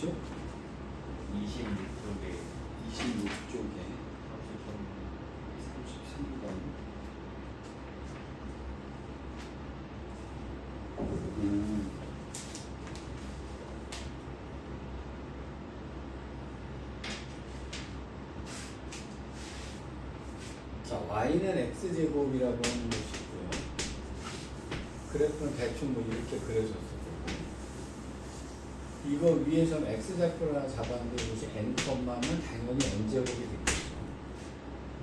쪽? 26쪽에 26쪽에 33번. 자, y는 x제곱이라고 하는 것이고요. 그래프는 대충 뭐 이렇게 그려졌을 거고. 이거 위에 좀 x좌표를 하나 잡았는데 이것이 n 콤마면 당연히 n제곱이 되겠죠.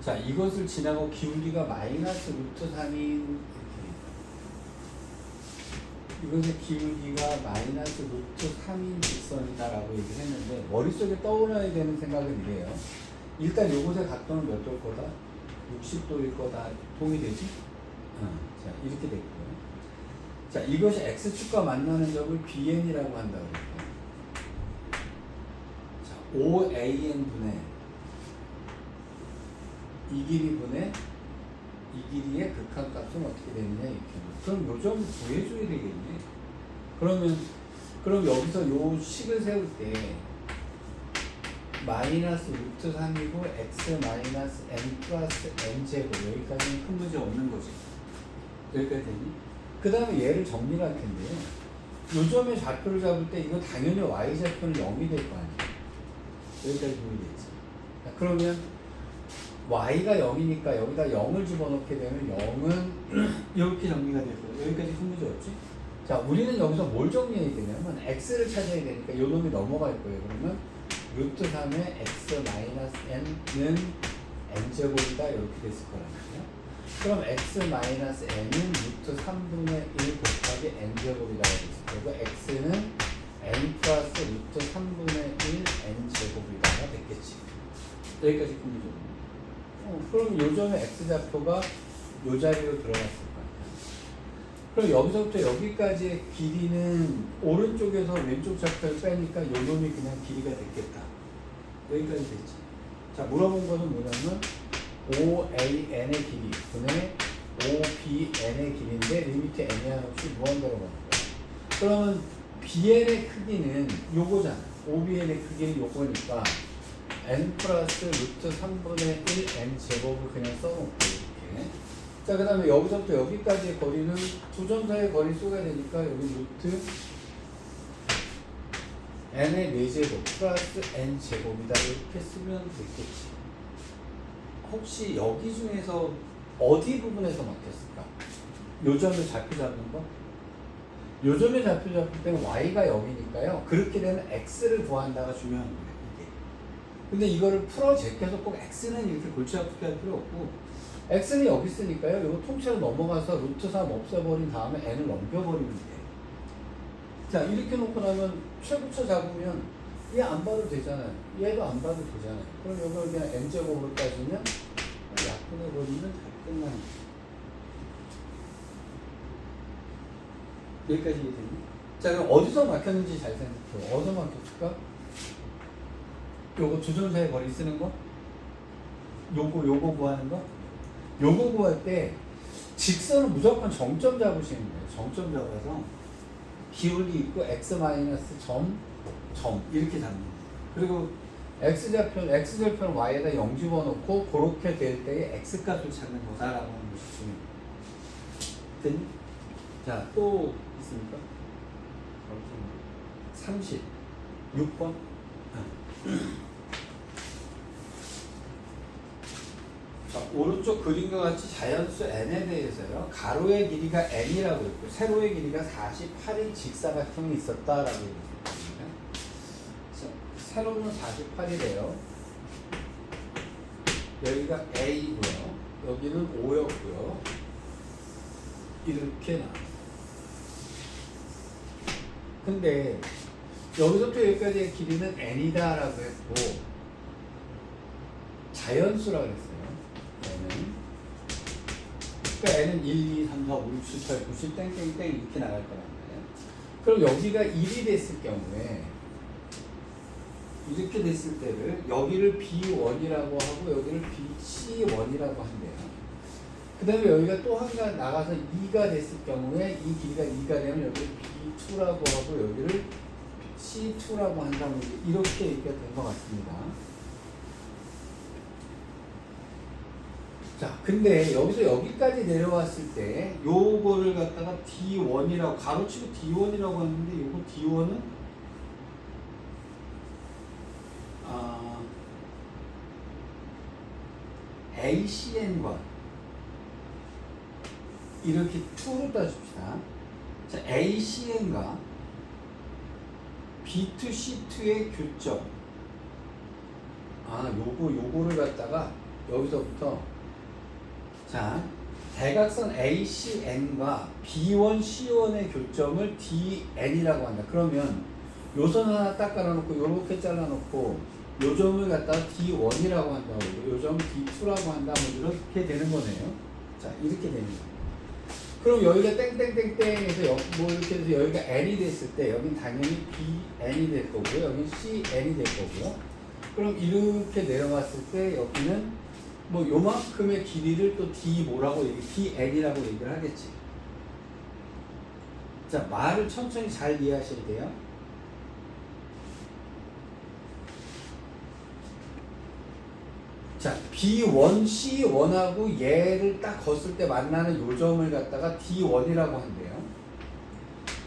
자, 이것을 지나고 기울기가 마이너스 루트 3인 이것의 기울기가 마이너스 루트 3인 직선이다라고 얘기를 했는데 머릿속에 떠올려야 되는 생각은 이래요. 일단 요것의 각도는 몇 도일 거다? 60도일 거다. 동의되지? 자, 이렇게 됐고요. 자, 이것이 x축과 만나는 점을 bn이라고 한다고 그랬고, 자, 5an분의 이 길이 분의 이 길이의 극한값은 어떻게 되느냐 이렇게. 그럼 요 점 구해줘야 되겠네. 그럼 여기서 요 식을 세울 때 마이너스 루트 3이고 x 마이너스 n 플러스 n 제곱, 여기까지는 큰 문제 없는 거지. 여기까지 되니? 그 다음에 얘를 정리를 할 텐데요. 요 점의 좌표를 잡을 때 이거 당연히 y 좌표는 0이 될 거 아니에요. 여기까지 보이겠지. 그러면 y가 0이니까 여기다 0을 집어넣게 되면 0은 이렇게 정리가 되고, 여기까지 큰 문제 없지? 자, 우리는 여기서 뭘 정리해야 되냐면 x를 찾아야 되니까 요 놈이 넘어갈 거예요. 그러면 루트 3의 x 마이너스 n은 n제곱이다 이렇게 됐을 거란 말이에요. 그럼 x 마이너스 n은 루트 3분의 1 곱하기 n제곱이라고 됐을 거고, x는 n 플러스 루트 3분의 1 n제곱이다가 됐겠지. 여기까지 큰 문제 없네. 그럼 요 점의 x좌표가 요 자리로 들어갔을 거 아니야. 그럼 여기서부터 여기까지의 길이는 오른쪽에서 왼쪽 좌표를 빼니까 요 놈이 그냥 길이가 됐겠다. 여기까지 됐지. 자, 물어본 거는 뭐냐면 OAN의 길이 분의 OBN의 길이인데 리미트 n이 없이 무한대로 가는 거야. 그러면 BN의 크기는 요거잖아. OBN의 크기는 요거니까 n 플러스 루트 3분의 1 n 제곱을 그냥 써놓고 이렇게. 자, 그 다음에 여기서부터 여기까지의 거리는 두 점 사이의 거리 쏘야 되니까 여기 루트 n의 4제곱 플러스 n 제곱이다 이렇게 쓰면 되겠지. 혹시 여기 중에서 어디 부분에서 막혔을까? 요 점을 좌표 잡는 거? 요 점에 좌표 잡을 때는 y가 0이니까요. 그렇게 되면 x를 구한다가 중요한 거예요. 근데 이거를 풀어 제껴서 꼭 x는 이렇게 골치 아프게 할 필요 없고, x는 여기 있으니까요. 이거 통째로 넘어가서 루트 3 없애버린 다음에 n을 넘겨버리면 돼요. 자, 이렇게 놓고 나면 최고쳐 잡으면 얘 안 봐도 되잖아요. 얘도 안 봐도 되잖아요. 그럼 이걸 그냥 n제곱으로 따지면 약분해버리면 다 끝나는 거예요. 여기까지 이해되니? 자, 그럼 어디서 막혔는지 잘 생각해요. 어디서 막혔을까? 요거 두 점 사이 거리 쓰는 거? 요거 구하는 거? 요거 구할 때 직선은 무조건 정점 잡으시는 거예요. 정점 잡아서 기울기 있고 x 마이너스 점 이렇게 잡는 거예요. 그리고 x절표는 y에다 0 집어넣고 그렇게 될 때의 x값을 찾는 거다라고 하는 것이 중요해요. 됐니? 자, 또 있습니까? 36번. 자, 오른쪽 그림과 같이 자연수 n에 대해서요. 가로의 길이가 n이라고 했고 세로의 길이가 48의 직사각형이 있었다라고 얘기했거든요. 세로는 48이래요. 여기가 a고요. 여기는 5였고요. 이렇게 나와요. 근데 여기서부터 여기까지의 길이는 n이다라고 했고 자연수라고 했어요. n은. 그러니까 n은 1, 2, 3, 4, 5, 6, 7, 8, 9, 10 땡땡땡 이렇게 나갈 거란 말이에요. 그럼 여기가 1이 됐을 경우에 이렇게 됐을 때를 여기를 B1이라고 하고 여기를 BC1이라고 한대요. 그 다음에 여기가 또 한가 나가서 2가 됐을 경우에 이 길이가 2가 되면 여기를 B2라고 하고 여기를 C2라고 한다면 이렇게 얘기가 된 것 같습니다. 자, 근데 여기서 여기까지 내려왔을 때 요거를 갖다가 D1이라고 가로치고 D1이라고 하는데 요거 D1은 ACN과 이렇게 2로 따집시다. 자, ACN과 B2C2의 교점. 요거를 갖다가 여기서부터 자, 대각선 ACN과 B1C1의 교점을 DN이라고 한다. 그러면 요 선 하나 딱 깔아놓고 요렇게 잘라놓고 요 점을 갖다가 D1이라고 한다고 요 점 D2라고 한다. 뭐 이렇게 되는 거네요. 자, 이렇게 되는 거예요. 그럼 여기가 땡땡땡땡 해서 뭐 이렇게 해서 여기가 N이 됐을 때 여긴 당연히 BN이 될 거고요. 여긴 CN이 될 거고요. 그럼 이렇게 내려왔을 때 여기는 뭐 요만큼의 길이를 또 D 뭐라고 DN이라고 얘기를 하겠지. 자, 말을 천천히 잘 이해하셔야 돼요. 자, B1, C1하고 얘를 딱 걷을 때 만나는 요 점을 갖다가 D1이라고 한대요.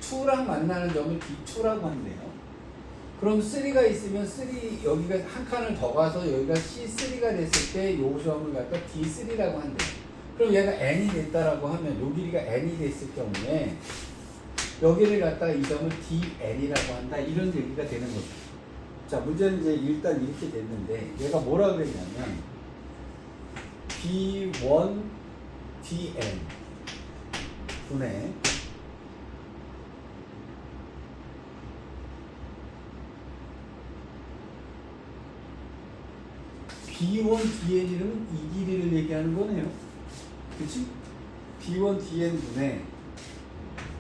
2랑 만나는 점을 D2라고 한대요. 그럼 3가 있으면 3 여기가 한 칸을 더 가서 여기가 C3가 됐을 때 요 점을 갖다 D3라고 한대요. 그럼 얘가 N이 됐다라고 하면 요 길이가 N이 됐을 경우에 여기를 갖다가 이 점을 DN이라고 한다. 이런 얘기가 되는 거죠. 자, 문제는 이제 일단 이렇게 됐는데 얘가 뭐라 그랬냐면 B1 DN 분의 B1 DN이라면 이 길이를 얘기하는 거네요. 그치? B1 DN 분의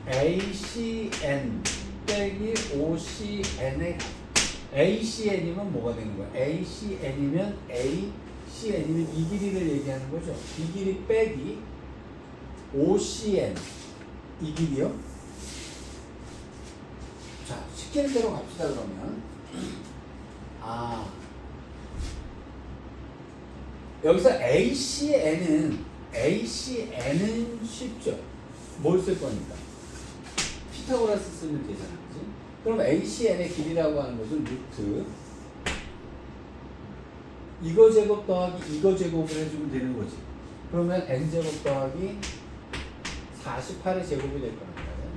ACN 빼기 OCN의 ACN이면 뭐가 되는 거야? ACN이면 이 길이를 얘기하는 거죠. 이 길이 빼기 OCN 이 길이요? 자, 시키는 대로 갑시다. 그러면 여기서 ACN은 쉽죠. 뭘 쓸 거니까 피타고라스 쓰면 되잖아. 그치? 그럼 ACN의 길이라고 하는 것은 루트 이거 제곱 더하기 이거 제곱을 해주면 되는 거지. 그러면 n제곱 더하기 48의 제곱이 될 거란 말이야.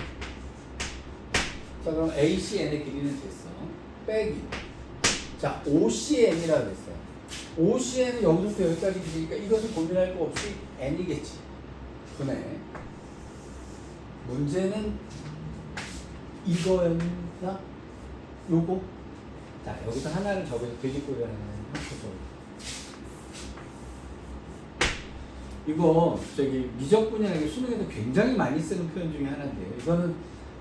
자, 그럼 ACN의 길이는 됐어. 빼기. 자, OCN이라고 했어요. OCN은 여기서부터 여기까지 길이니까 이것은 고민할 거 없이 n이겠지. 분의 문제는 이거였나? 요거? 자, 여기서 하나를 적어서 돼지꼬리를 하나를 합쳐서 이거 미적분이라는 게 수능에서 굉장히 많이 쓰는 표현 중에 하나인데요. 이거는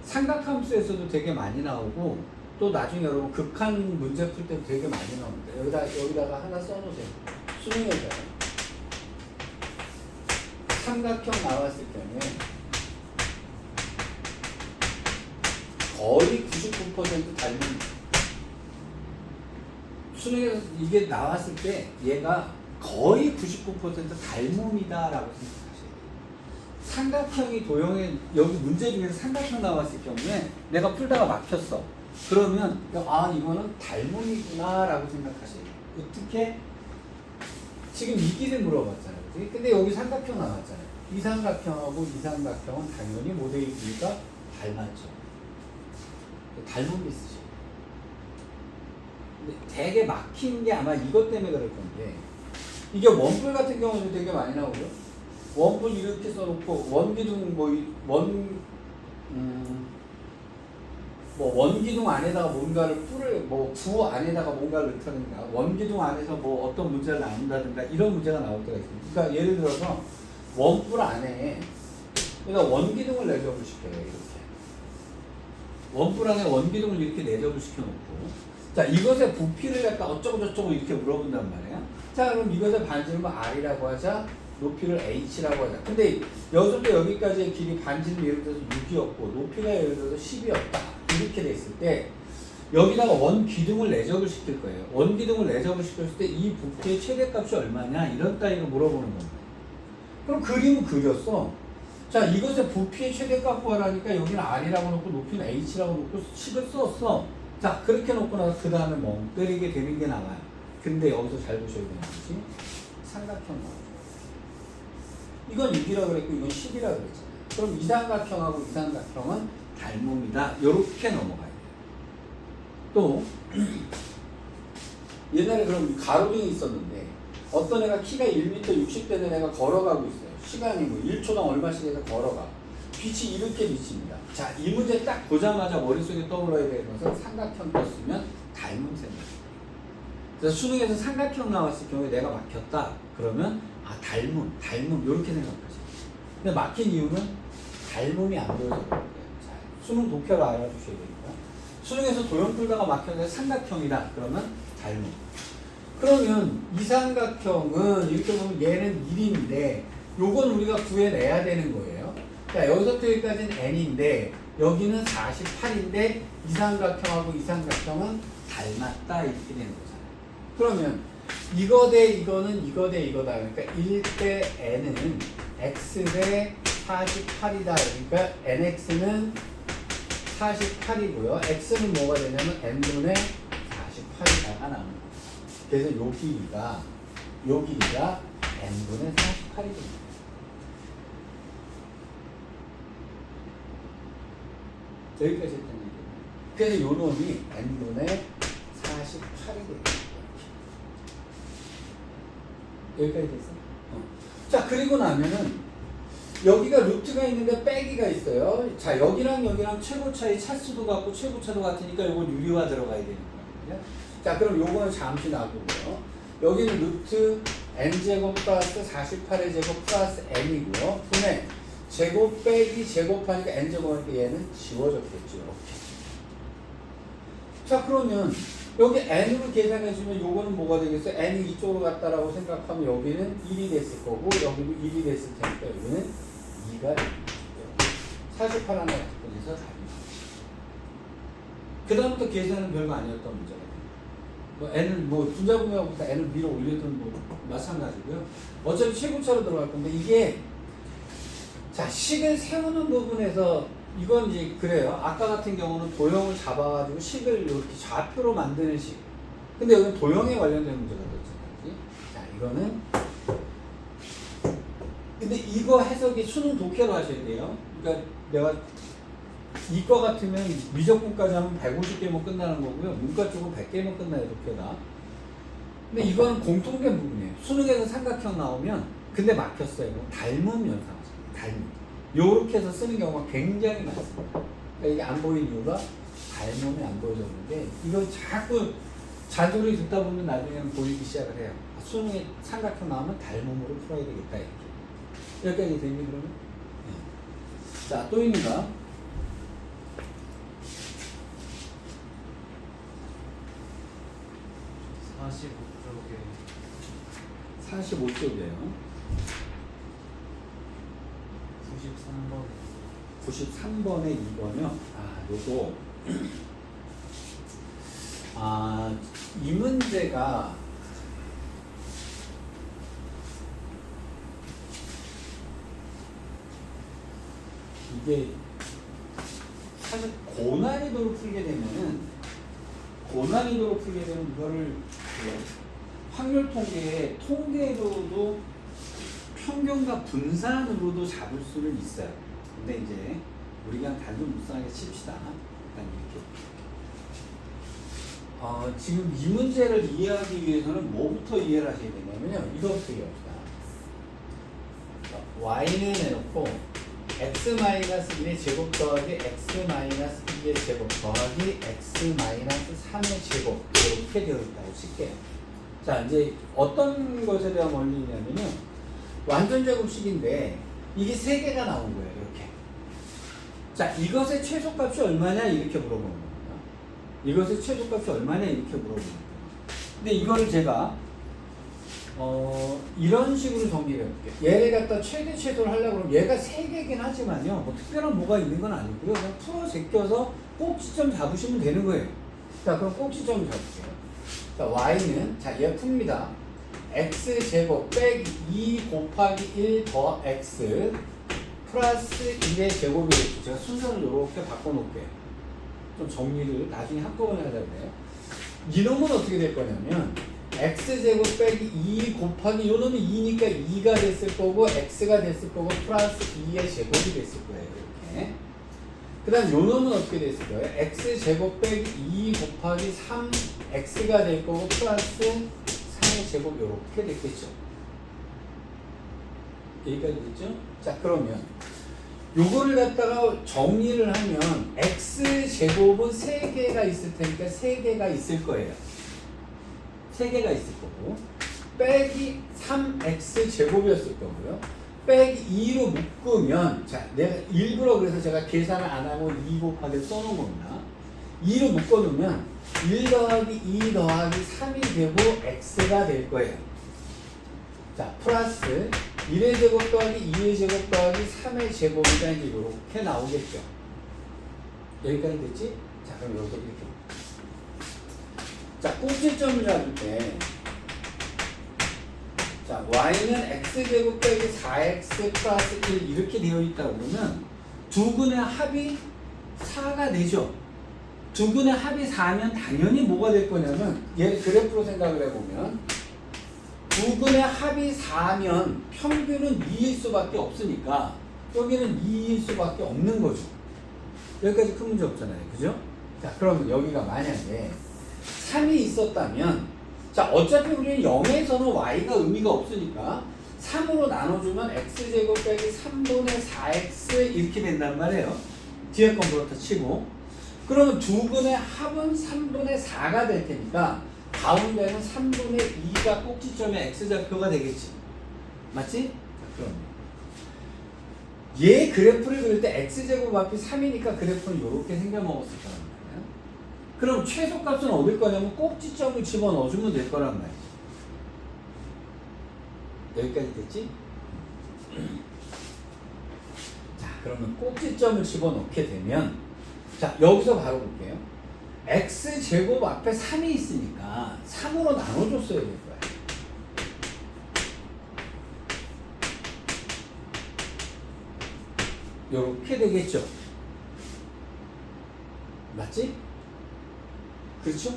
삼각함수에서도 되게 많이 나오고 또 나중에 여러분 극한 문제 풀 때도 되게 많이 나옵니다. 여기다가 하나 써놓으세요. 수능에서 삼각형 나왔을 경우에 거의 99% 닮은 수능에서 이게 나왔을 때 얘가 거의 99% 닮음이다라고 생각하셔야 돼요. 삼각형이 도형에 여기 문제 중에서 삼각형 나왔을 경우에 내가 풀다가 막혔어. 그러면 이거는 닮음이구나라고 생각하셔야 돼요. 어떻게? 지금 이 길을 물어봤잖아요. 그치? 근데 여기 삼각형 나왔잖아요. 이 삼각형하고 이 삼각형은 당연히 모델이니까 닮았죠. 닮은 비슷이에요. 근데 되게 막힌 게 아마 이것 때문에 그럴 건데 이게 원뿔 같은 경우는 되게 많이 나오죠. 원뿔 이렇게 써놓고 원기둥 원기둥 안에다가 뭔가를 부 안에다가 뭔가를 넣다든가 원기둥 안에서 어떤 문제를 나눈다든가 이런 문제가 나올 때가 있습니다. 그러니까 예를 들어서 원뿔 안에 그러니까 원기둥을 내접을 시켜요. 이렇게 원뿔 안에 원기둥을 이렇게 내접을 시켜놓고 자, 이것의 부피를 약간 어쩌고저쩌고 이렇게 물어본단 말이야. 자, 그럼 이것의 반지름을 R이라고 하자, 높이를 H라고 하자. 근데 여기서부터 여기까지의 길이 반지름 예를 들어서 6이었고 높이가 예를 들어서 10이었다. 이렇게 됐을 때 여기다가 원기둥을 내적을 시킬 거예요. 원기둥을 내적을 시켰을 때 이 부피의 최대값이 얼마냐 이런 따위로 물어보는 겁니다. 그럼 그림을 그렸어. 자, 이것의 부피의 최대값 구하라니까 여기는 R이라고 놓고 높이는 H라고 놓고 식을 썼어. 자, 그렇게 놓고 나서 그 다음에 멍 때리게 되는 게 나와요. 근데 여기서 잘 보셔야 되는 것이 삼각형 나와요. 이건 6이라고 그랬고 이건 10이라고 그랬잖아요. 그럼 이 삼각형하고 이 삼각형은 닮음이다. 요렇게 넘어가야 돼요. 또 옛날에 그럼 가로등이 있었는데 어떤 애가 키가 1m 60 되는 애가 걸어가고 있어요. 시간이 뭐 1초당 얼마씩 해서 걸어가. 빛이 이렇게 비칩니다. 자, 이 문제 딱 보자마자 머릿속에 떠올라야 되는 것은 삼각형 떴으면 닮음 생각. 그래서 수능에서 삼각형 나왔을 경우에 내가 막혔다. 그러면 닮음 이렇게 생각하시죠. 근데 막힌 이유는 닮음이 안 보여서 그런 거예요. 자, 수능 독해로 알아두셔야 되니까. 수능에서 도형 풀다가 막혔는데 삼각형이다. 그러면 닮음. 그러면 이 삼각형은 이렇게 보면 얘는 1인데 요건 우리가 구해내야 되는 거예요. 자, 여기서부터 여기까지는 n인데 여기는 48인데 이 삼각형하고 이 삼각형은 닮았다 이렇게 되는 거잖아요. 그러면 이거 대 이거는 이거 대 이거다. 그러니까 1대 n은 x 대 48이다. 그러니까 nx는 48이고요. x는 뭐가 되냐면 n분의 48이다가 나오는 거예요. 그래서 요 길이가 n분의 48이 됩니다. 여기까지 했던 얘기예요. 그래서 요 놈이 n분의 48이 됩니다. 여기까지 됐어요. 자, 그리고 나면은 여기가 루트가 있는데 빼기가 있어요. 자, 여기랑 최고 차이 차수도 같고 최고 차도 같으니까 요건 유리화 들어가야 되는 거거든요. 자, 그럼 요거는 잠시 놔두고요. 여기는 루트 n제곱 플러스 48의 제곱 플러스 n이고요. 분의 제곱 빼기 제곱하니까 n제곱하니까 얘는 지워졌겠죠. 이렇게. 자, 그러면 여기 n으로 계산해주면 요거는 뭐가 되겠어요? n이 이쪽으로 갔다라고 생각하면 여기는 1이 됐을 거고 여기도 1이 됐을 테니까 여기는 2가 됩니다. 48 하나 약분해서 답입니다. 그 다음부터 계산은 별거 아니었던 문제가 돼요. 뭐 n은 뭐 분자분해하고 n을 밀어 올리든 뭐 마찬가지고요. 어차피 최고차로 들어갈 건데 이게 자, 식을 세우는 부분에서 이건 이제 그래요. 아까 같은 경우는 도형을 잡아가지고 식을 이렇게 좌표로 만드는 식. 근데 여기는 도형에 관련된 문제가 됐잖아요. 자, 이거는 근데 이거 해석이 수능 독해로 하셔야 돼요. 그러니까 내가 이과 같으면 미적분까지 하면 150개면 끝나는 거고요. 문과 쪽은 100개면 끝나요, 독해가. 근데 이거는 공통된 부분이에요. 수능에서 삼각형 나오면 근데 막혔어요. 닮음 연상하시죠. 닮음. 요렇게 해서 쓰는 경우가 굉장히 많습니다. 그러니까 이게 안 보이는 이유가 닮음이 안 보여졌는데 이거 자꾸 잔소리 듣다 보면 나중에는 보이기 시작을 해요. 수능에 삼각형 나오면 닮음으로 풀어야 되겠다 이렇게. 여기까지 되니 그러면? 네. 자, 또 있는가? 네. 45쪽이에요. 93번에 2번이요. 요거 이 문제가 이게 사실 고난이도로 풀게 되면 이거를 확률 통계로도 평균과 분산으로도 잡을 수는 있어요. 근데 이제 우리가 단순무쌍하게 칩시다. 일단 이렇게. 지금 이 문제를 이해하기 위해서는 뭐부터 이해를 하셔야 되냐면요. 이것부터 이해합시다. y는 해놓고 x-1의 제곱 더하기 x-2의 제곱 더하기 x-3의 제곱 이렇게 되어 있다고 칠게요. 자, 이제 어떤 것에 대한 원리냐면요. 완전 제곱식인데 이게 3개가 나온 거예요. 이렇게. 자, 이것의 최소값이 얼마냐 이렇게 물어보는 겁니다. 이것의 최소값이 얼마냐 이렇게 물어보는 거예요. 근데 이거를 제가 이런 식으로 정리를 해볼게요. 얘를 갖다 최대 최소를 하려고 그러면 얘가 3개긴 하지만요. 뭐 특별한 뭐가 있는 건 아니고요. 그냥 풀어 제껴서 꼭 시점 잡으시면 되는 거예요. 자, 그럼 꼭지점을 잡을게요. 자, y는, 자, 얘 풉니다. x제곱 빼기 2 곱하기 1 더 x 플러스 1의 제곱이겠죠. 제가 순서를 이렇게 바꿔놓을게요. 좀 정리를 나중에 한꺼번에 하자 그래요. 이놈은 어떻게 될 거냐면 x제곱 빼기 2 곱하기 요 놈이 2니까 2가 됐을 거고 x가 됐을 거고 플러스 2의 제곱이 됐을 거예요. 이렇게. 그 다음 요 놈은 어떻게 됐을 거예요? x제곱 빼기 2 곱하기 3 x가 될 거고 플러스 3의 제곱 이렇게 됐겠죠. 여기까지 됐죠? 자, 그러면 요거를 갖다가 정리를 하면 x제곱은 3개가 있을 테니까 3개가 있을 거예요. 3개가 있을 거고 빼기 3x제곱이었을 거고요. 빼기 2로 묶으면 자, 내가 일부러 그래서 제가 계산을 안 하고 2 곱하기 써놓은 겁니다. 2로 묶어놓으면 1 더하기 2 더하기 3이 되고 x가 될 거예요. 자, 플러스 1의 제곱 더하기 2의 제곱 더하기 3의 제곱이다 이제 이렇게 나오겠죠. 여기까지 됐지? 자, 그럼 여기서 이렇게. 자, 꼭지점을 잡을 때 자, y는 x제곱 빼기 4x 플러스 1 이렇게 되어 있다고 그러면 두 근의 합이 4가 되죠. 두 근의 합이 4면 당연히 뭐가 될 거냐면 얘 그래프로 생각을 해보면 두 근의 합이 4면 평균은 2일 수밖에 없으니까 여기는 2일 수밖에 없는 거죠. 여기까지 큰 문제 없잖아요. 그죠? 자, 그러면 여기가 만약에 3이 있었다면 자, 어차피 우리는 0에서는 y가 의미가 없으니까 3으로 나눠주면 x제곱 빼기 3분의 4x 이렇게 된단 말이에요. 뒤에 건 그렇다 치고 그러면 두 근의 합은 3분의 4가 될 테니까 가운데는 3분의 2가 꼭지점의 x좌표가 되겠지. 맞지? 자, 그럼 얘 그래프를 그릴 때 x제곱 앞이 3이니까 그래프는 이렇게 생겨먹었을 거란 말이야. 그럼 최소값은 어딜 거냐면 꼭지점을 집어넣어주면 될 거란 말이지. 여기까지 됐지? 자, 그러면 꼭지점을 집어넣게 되면 자, 여기서 바로 볼게요. x제곱 앞에 3이 있으니까 3으로 나눠줬어야 될 거야. 요렇게 되겠죠. 맞지? 그렇죠?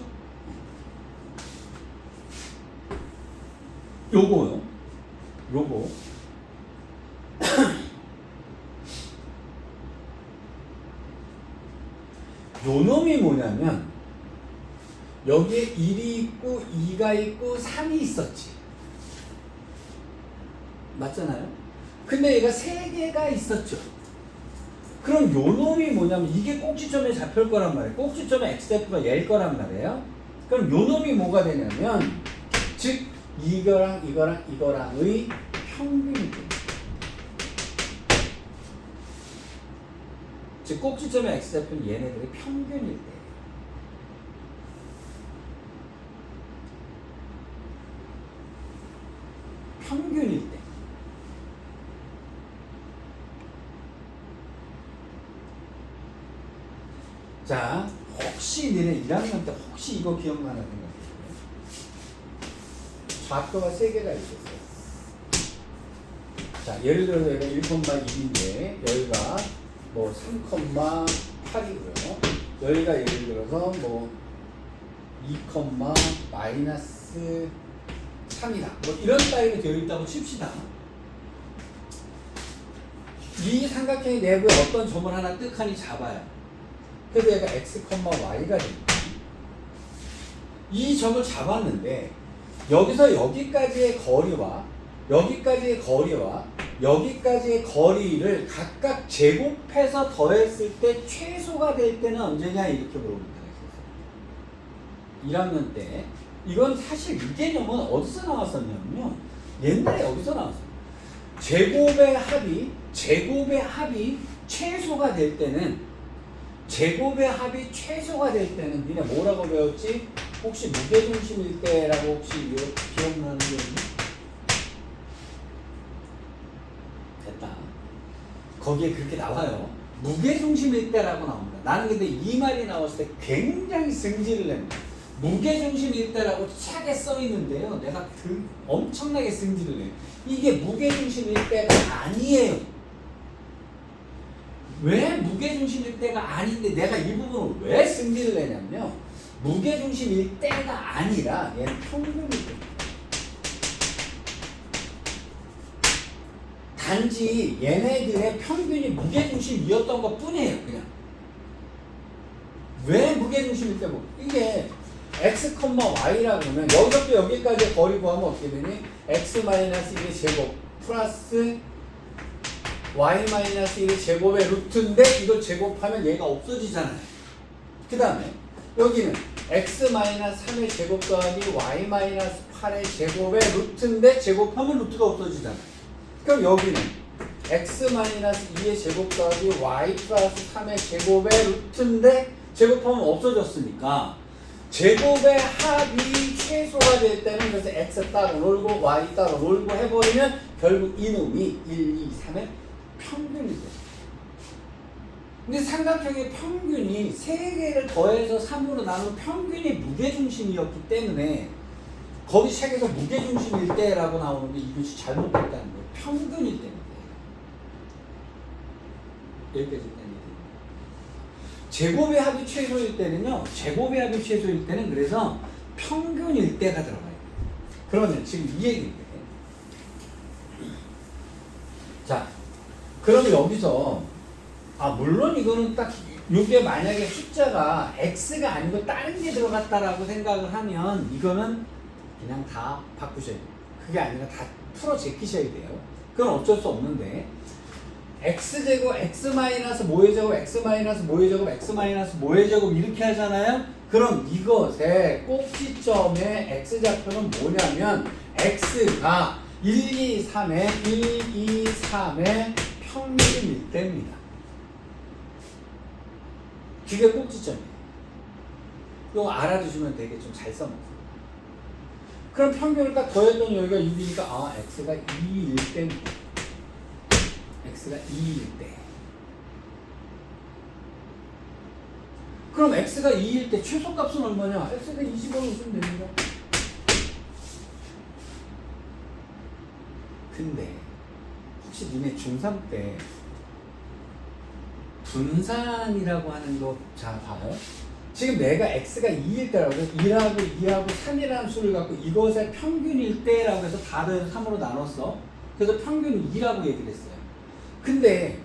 요거요. 요거. 요 놈이 뭐냐면 여기에 1이 있고 2가 있고 3이 있었지. 맞잖아요? 근데 얘가 3개가 있었죠. 그럼 요 놈이 뭐냐면 이게 꼭지점에 잡힐 거란 말이에요. 꼭지점에 x좌표가 얘일 거란 말이에요. 그럼 요 놈이 뭐가 되냐면 즉 이거랑 이거랑 이거랑의 평균이 됩니다. 즉 꼭지점의 x좌표는 얘네들의 평균일 때 평균일 때 자, 혹시 니네 1학년 때 혹시 이거 기억나나 생각해요. 좌표가 3개가 있었어요. 자, 예를 들어서 얘가 1,2인데 여기가 뭐 3,8이고요. 여기가 예를 들어서 뭐 2, 마이너스 3이다. 뭐 이런 따위로 되어 있다고 칩시다. 이 삼각형의 내부에 어떤 점을 하나 뜩하니 잡아요. 그래서 얘가 x, y가 됩니다. 이 점을 잡았는데 여기서 여기까지의 거리와 여기까지의 거리와 여기까지의 거리를 각각 제곱해서 더했을 때 최소가 될 때는 언제냐 이렇게 물어본다. 1학년 때 이건 사실 이 개념은 어디서 나왔었냐면요. 옛날에 여기서 나왔어요. 제곱의 합이 최소가 될 때는 니네 뭐라고 배웠지? 혹시 무게중심일 때라고 혹시 기억나는 게 있니? 됐다. 거기에 그렇게 나와요. 무게중심일 때라고 나옵니다. 나는 근데 이 말이 나왔을 때 굉장히 승질을 냅니다. 무게중심 일대라고 차게 써 있는데요. 내가 엄청나게 승질을 내요. 이게 무게중심 일대가 아니에요. 왜 무게중심 일대가 아닌데 내가 이 부분을 왜 승질을 내냐면요. 무게중심 일대가 아니라 얘는 평균일대. 단지 얘네들의 평균이 무게중심이었던 것 뿐이에요. 그냥. 왜 무게중심일 때고 이게 x, y라고 하면 여기서부터 여기까지 거리 구하면 어떻게 되니? x-1의 제곱 플러스 y-1의 제곱의 루트인데 이걸 제곱하면 얘가 없어지잖아요. 그 다음에 여기는 x-3의 제곱 더하기 y-8의 제곱의 루트인데 제곱하면 루트가 없어지잖아요. 그럼 여기는 x-2의 제곱 더하기 y 플러스 3의 제곱의 루트인데 제곱하면 없어졌으니까 제곱의 합이 최소가 될 때는 그래서 x 따로 놀고 y 따로 놀고 해버리면 결국 이놈이 1, 2, 3의 평균이 돼요. 근데 삼각형의 평균이 3개를 더해서 3으로 나눈 평균이 무게중심이었기 때문에 거기 책에서 무게중심일 때라고 나오는데 이것이 잘못됐다는 거예요. 평균일 때문에. 여기까지 있다는 얘기예요. 제곱의 합이 최소일 때는요. 제곱의 합이 최소일 때는 그래서 평균일 때가 들어가요. 그러면 지금 이 얘기인데. 자, 그럼 여기서 물론 이거는 딱 이게 만약에 숫자가 x가 아니고 다른 게 들어갔다라고 생각을 하면 이거는 그냥 다 바꾸셔야 돼요. 그게 아니라 다 풀어 제끼셔야 돼요. 그건 어쩔 수 없는데 x제곱 x-모의 제곱 x-모의 제곱 x-모의 제곱 이렇게 하잖아요. 그럼 이것의 꼭지점의 x좌표는 뭐냐면 x가 1, 2, 3의 1, 2, 3의 평균일 때입니다. 그게 꼭지점이에요. 이거 알아두시면 되게 좀 잘 써먹어요. 그럼 평균을 딱 더했더니 여기가 6이니까 x가 2일 때입니다. x가 2일 때. 그럼 x가 2일 때 최소값은 얼마냐? x가 20을 웃으면 됩니다. 근데 혹시 니네 중3 때 분산이라고 하는 거 잘 봐요? 지금 내가 x가 2일 때라고 해서 1하고 2하고 3이라는 수를 갖고 이것의 평균일 때라고 해서 다른 3으로 나눴어. 그래서 평균이 2라고 얘기를 했어요. 근데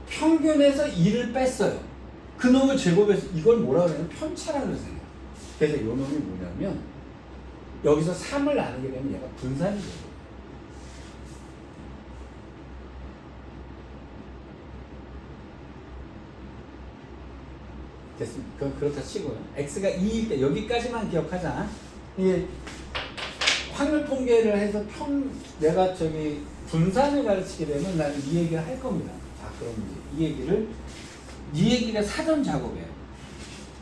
평균에서 2를 뺐어요. 그 놈을 제곱해서 이걸 뭐라고 하냐면 편차라고 그러잖아요. 그래서 이 놈이 뭐냐면 여기서 3을 나누게 되면 얘가 분산이 돼요. 됐습니다. 그건 그렇다 치고요. x가 2일 때 여기까지만 기억하자. 이게 확률 통계를 해서 내가 분산을 가르치게 되면 나는 이 얘기를 할 겁니다. 자, 그럼 이제 이 얘기가 사전 작업이에요.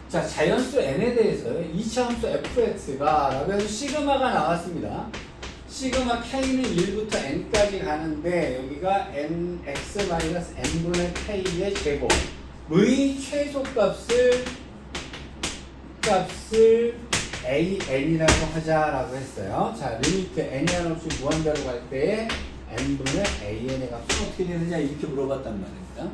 자, 자연수 n에 대해서 2차함수 fx가 라고 해서 시그마가 나왔습니다. 시그마 k는 1부터 n까지 가는데 여기가 nx-n분의 k의 제곱의 최소값을 an이라고 하자라고 했어요. 자, 리미트 n이 한없이 무한대로 갈 때에 n분의 an의 값은 어떻게 되느냐 이렇게 물어봤단 말입니다.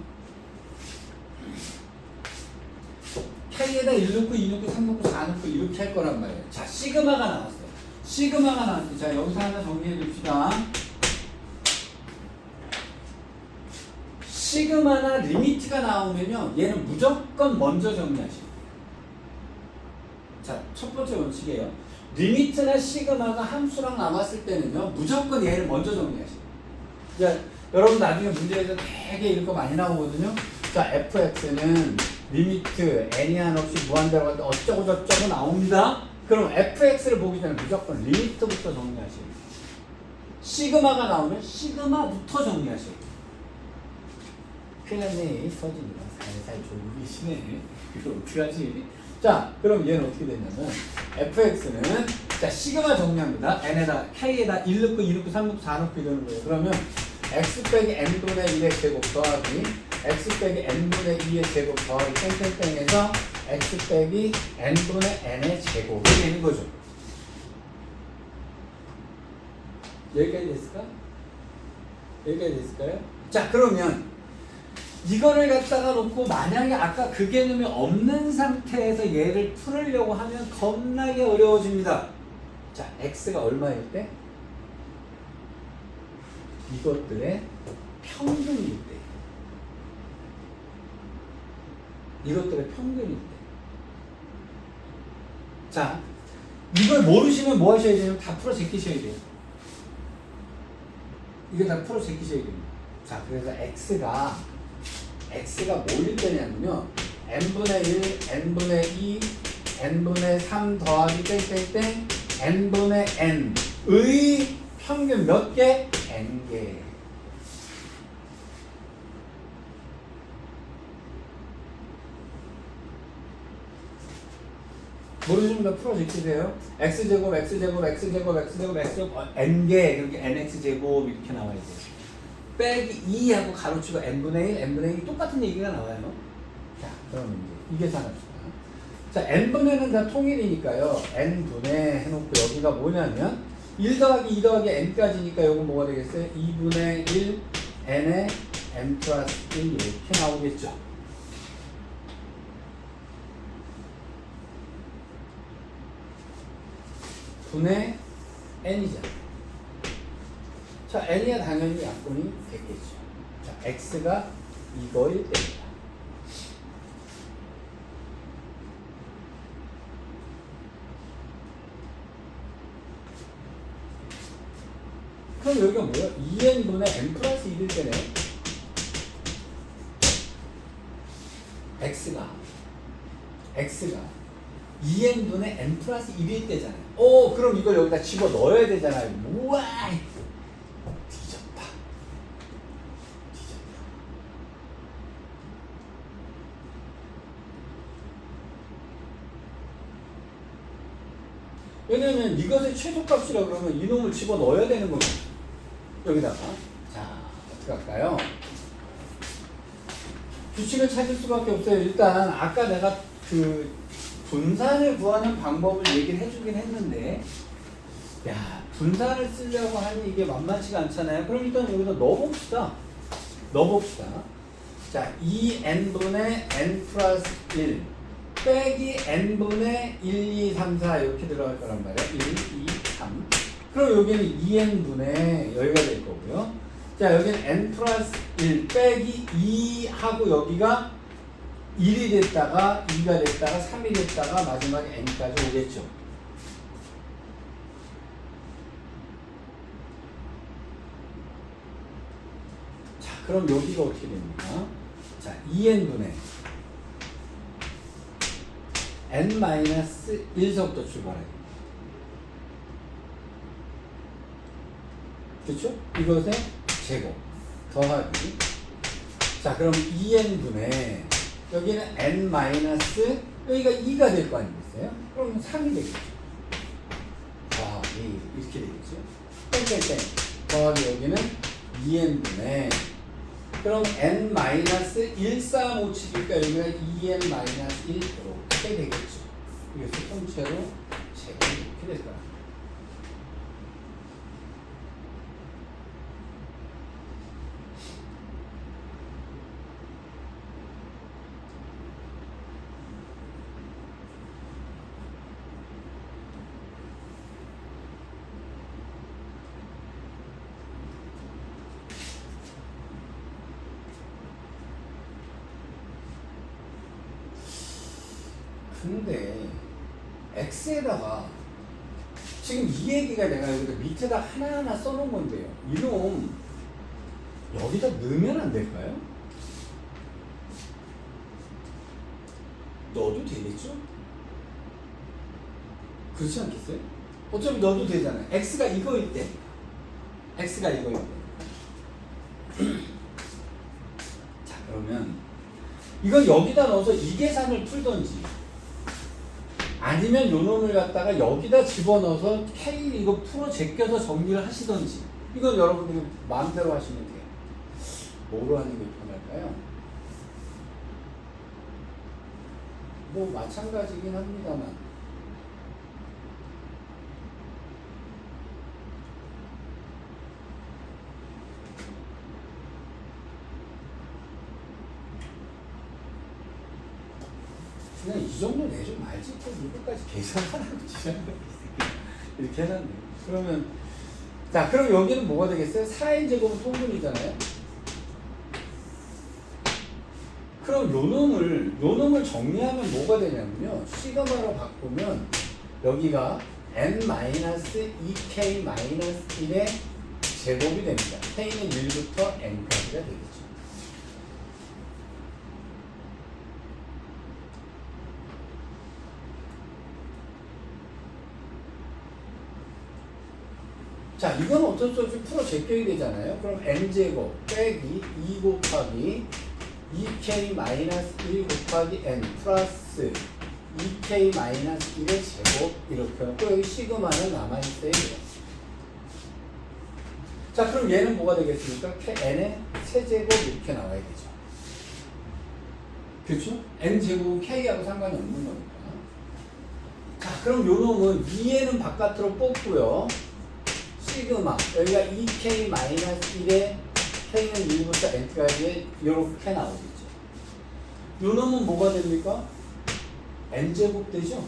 k에다 1 넣고 2 넣고 3 넣고 4 넣고 이렇게 할 거란 말이에요. 자, 시그마가 나왔어요. 시그마가 나왔어요. 자, 여기서 하나 정리해 줍시다. 시그마나 리미트가 나오면요, 얘는 무조건 먼저 정리하시고. 자, 첫 번째 원칙이에요. 리미트나 시그마가 함수랑 남았을 때는요, 무조건 얘를 먼저 정리하시고. 자, 여러분 나중에 문제에서 되게 이런 거 많이 나오거든요. 자, fx는 리미트 n이 한없이 무한대로 갈 때 어쩌고 저쩌고 나옵니다. 그럼 fx를 보기 전에 무조건 리미트부터 정리하시고, 시그마가 나오면 시그마부터 정리하시고. 큰일 났네. 서진이가 살살 졸고 계시네. 이거 어떡하지? 자, 그럼 얘는 어떻게 되냐면 fx는 자, 시그마 정리합니다. n에다 k에다 1 넣고 2 넣고 3 넣고 4 넣고 이러는 거예요. 그러면 x 빼기 n분의 1의 제곱 더하기 x 빼기 n분의 2의 제곱 더하기 땡땡땡에서 x 빼기 n분의 n의 제곱이 되는 거죠. 여기까지 됐을까? 여기까지 됐을까요? 자, 그러면 이거를 갖다가 놓고 만약에 아까 그 개념이 없는 상태에서 얘를 풀으려고 하면 겁나게 어려워집니다. 자, x가 얼마일 때? 이것들의 평균일 때. 이것들의 평균일 때. 자, 이걸 모르시면 뭐 하셔야 돼요? 다 풀어 제끼셔야 돼요. 이거 다 풀어 제끼셔야 됩니다. 자, 그래서 x가 뭐일 때냐면요, n분의 1, n분의 2, n분의 3 더하기 땡땡땡 n분의 n의 평균 몇 개? n개. 모르시면 다 풀어 제끼세요. x제곱, x제곱, x제곱, x제곱, x제곱, n개, 그렇게 nx제곱 이렇게 나와야 돼요. 빼기 2하고 가로치고 n분의 1, n분의 1 똑같은 얘기가 나와요. 자, 그러면 이제 이 계산합시다. 자, n분의는 다 통일이니까요. n분의 해놓고 여기가 뭐냐면 1 더하기 2 더하기 n까지니까 이거 뭐가 되겠어요? 2분의 1 n에 n 플러스 1 이렇게 나오겠죠. 분의 n이잖아. 자, n이야 당연히 약분이 됐겠죠. 자, x가 이거일 때입니다. 그럼 여기가 뭐야? 2n분의 n 플러스 1일 때네. x가 2n분의 n 플러스 1일 때잖아요. 오, 그럼 이걸 여기다 집어 넣어야 되잖아요. 우와! 뒤졌다. 왜냐면 이것의 최소값이라 그러면 이놈을 집어 넣어야 되는 거죠. 여기다가. 자, 어떻게 할까요? 규칙을 찾을 수밖에 없어요. 일단 아까 내가 그 분산을 구하는 방법을 얘기를 해주긴 했는데, 야, 분산을 쓰려고 하니 이게 만만치가 않잖아요. 그럼 일단 여기다 넣어봅시다. 자, 2n분의 n 플러스 1 빼기 n분의 1, 2, 3, 4 이렇게 들어갈 거란 말이에요. 1, 2, 3. 그럼 여기는 2n분의 여기가 될 거고요. 자, 여기는 n 플러스 1 빼기 2 하고 여기가 1이 됐다가 2가 됐다가 3이 됐다가 마지막에 n까지 오겠죠. 자, 그럼 여기가 어떻게 됩니까? 자, 2n분의 n-1서부터 출발해요. 그렇죠? 이것의 제곱 더하기. 자, 그럼 2n분의 여기는 n 마이너스 여기가 2가 될 거 아니겠어요? 그럼 3이 되겠죠. 더하기 이렇게 되겠죠. 땡땡땡 더하기 여기는 2n분의 그럼 n 마이너스 1, 3, 5, 7이니까 여기가 2n 마이너스 1 이렇게 되겠죠. 이것을 통째로 제곱이 이렇게 될 거야. 근데 x에다가 지금 이 얘기가 내가 여기다 밑에다 하나하나 써놓은 건데요. 이놈 여기다 넣으면 안 될까요? 넣어도 되겠죠? 그렇지 않겠어요? 어차피 넣어도 되잖아요. x가 이거일 때. 자, 그러면 이건 여기다 넣어서 이 계산을 풀던지 아니면 요 놈을 갖다가 여기다 집어넣어서 K 이거 풀어 제껴서 정리를 하시던지 이건 여러분들이 마음대로 하시면 돼요. 뭐로 하는 게 편할까요? 뭐 마찬가지긴 합니다만. 그냥 이 정도 내좀 알지. 또 이거까지 계산하라고 지랄하고 이렇게 해놨네. 그러면 자, 그럼 여기는 뭐가 되겠어요? 4n제곱은 통분이잖아요. 그럼 요 놈을 정리하면 뭐가 되냐면요. 시그마로 바꾸면 여기가 n-2k-1의 제곱이 됩니다. k는 1부터 n까지가 되겠죠. 자, 이건 어쩔 수 없이 풀어 제껴야 되잖아요. 그럼 n제곱 빼기 2 곱하기 2k-1 곱하기 n 플러스 2k-1의 제곱 이렇게 하고 여기 시그마는 남아있어야 돼요. 자, 그럼 얘는 뭐가 되겠습니까? n의 세제곱 이렇게 나와야 되죠. 그렇죠? n제곱은 k하고 상관이 없는 거니까. 자, 그럼 요 놈은 위에는 바깥으로 뽑고요. 시그마 여기가 2k-1에 k는 1부터 n까지 이렇게 나오겠죠. 요 놈은 뭐가 됩니까? n제곱 되죠?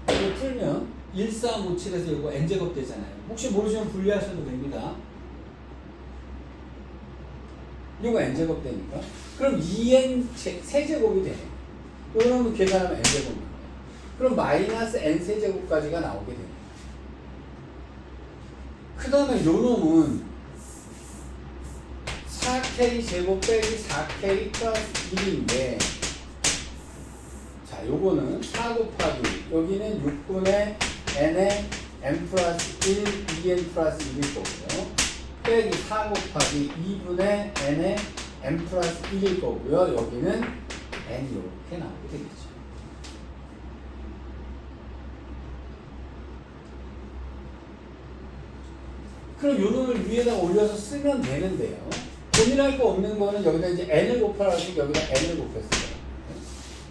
이거 풀면 1457에서 이거 n제곱 되잖아요. 혹시 모르시면 분리하셔도 됩니다. 이거 n제곱 되니까 그럼 2n 세제곱이 되네요. 요 놈은 계산하면 n제곱 나와요. 그럼 마이너스 n 세제곱까지가 나오게 됩니다. 그 다음에 요 놈은 4k 제곱 빼기 4k 플러스 1인데 자, 요거는 4 곱하기 여기는 6분의 n의 n 플러스 1, 2n 플러스 1일 거고요. 빼기 4 곱하기 2분의 n의 n 플러스 1일 거고요. 여기는 n 이렇게 나오게 되겠죠. 그럼 요 놈을 위에다 올려서 쓰면 되는데요. 고민할 거 없는 거는 여기다 이제 n을 곱하라고 여기다 n을 곱했어요.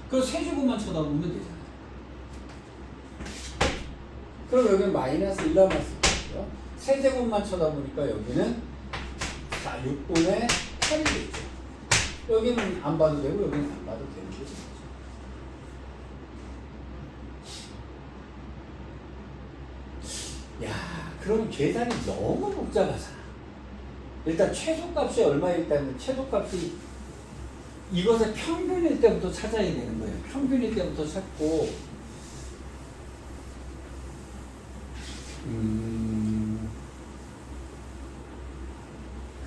그럼 세제곱만 쳐다보면 되잖아요. 그럼 여기는 마이너스 1 남았을 거고요. 세제곱만 쳐다보니까 여기는 6분의 8이 되죠. 여기는 안 봐도 되고 여기는 안 봐도 되는 거죠. 야, 그럼 계산이 너무 복잡하잖아. 일단 최소값이 얼마일까는 최소값이 이것의 평균일 때부터 찾아야 되는 거예요. 평균일 때부터 찾고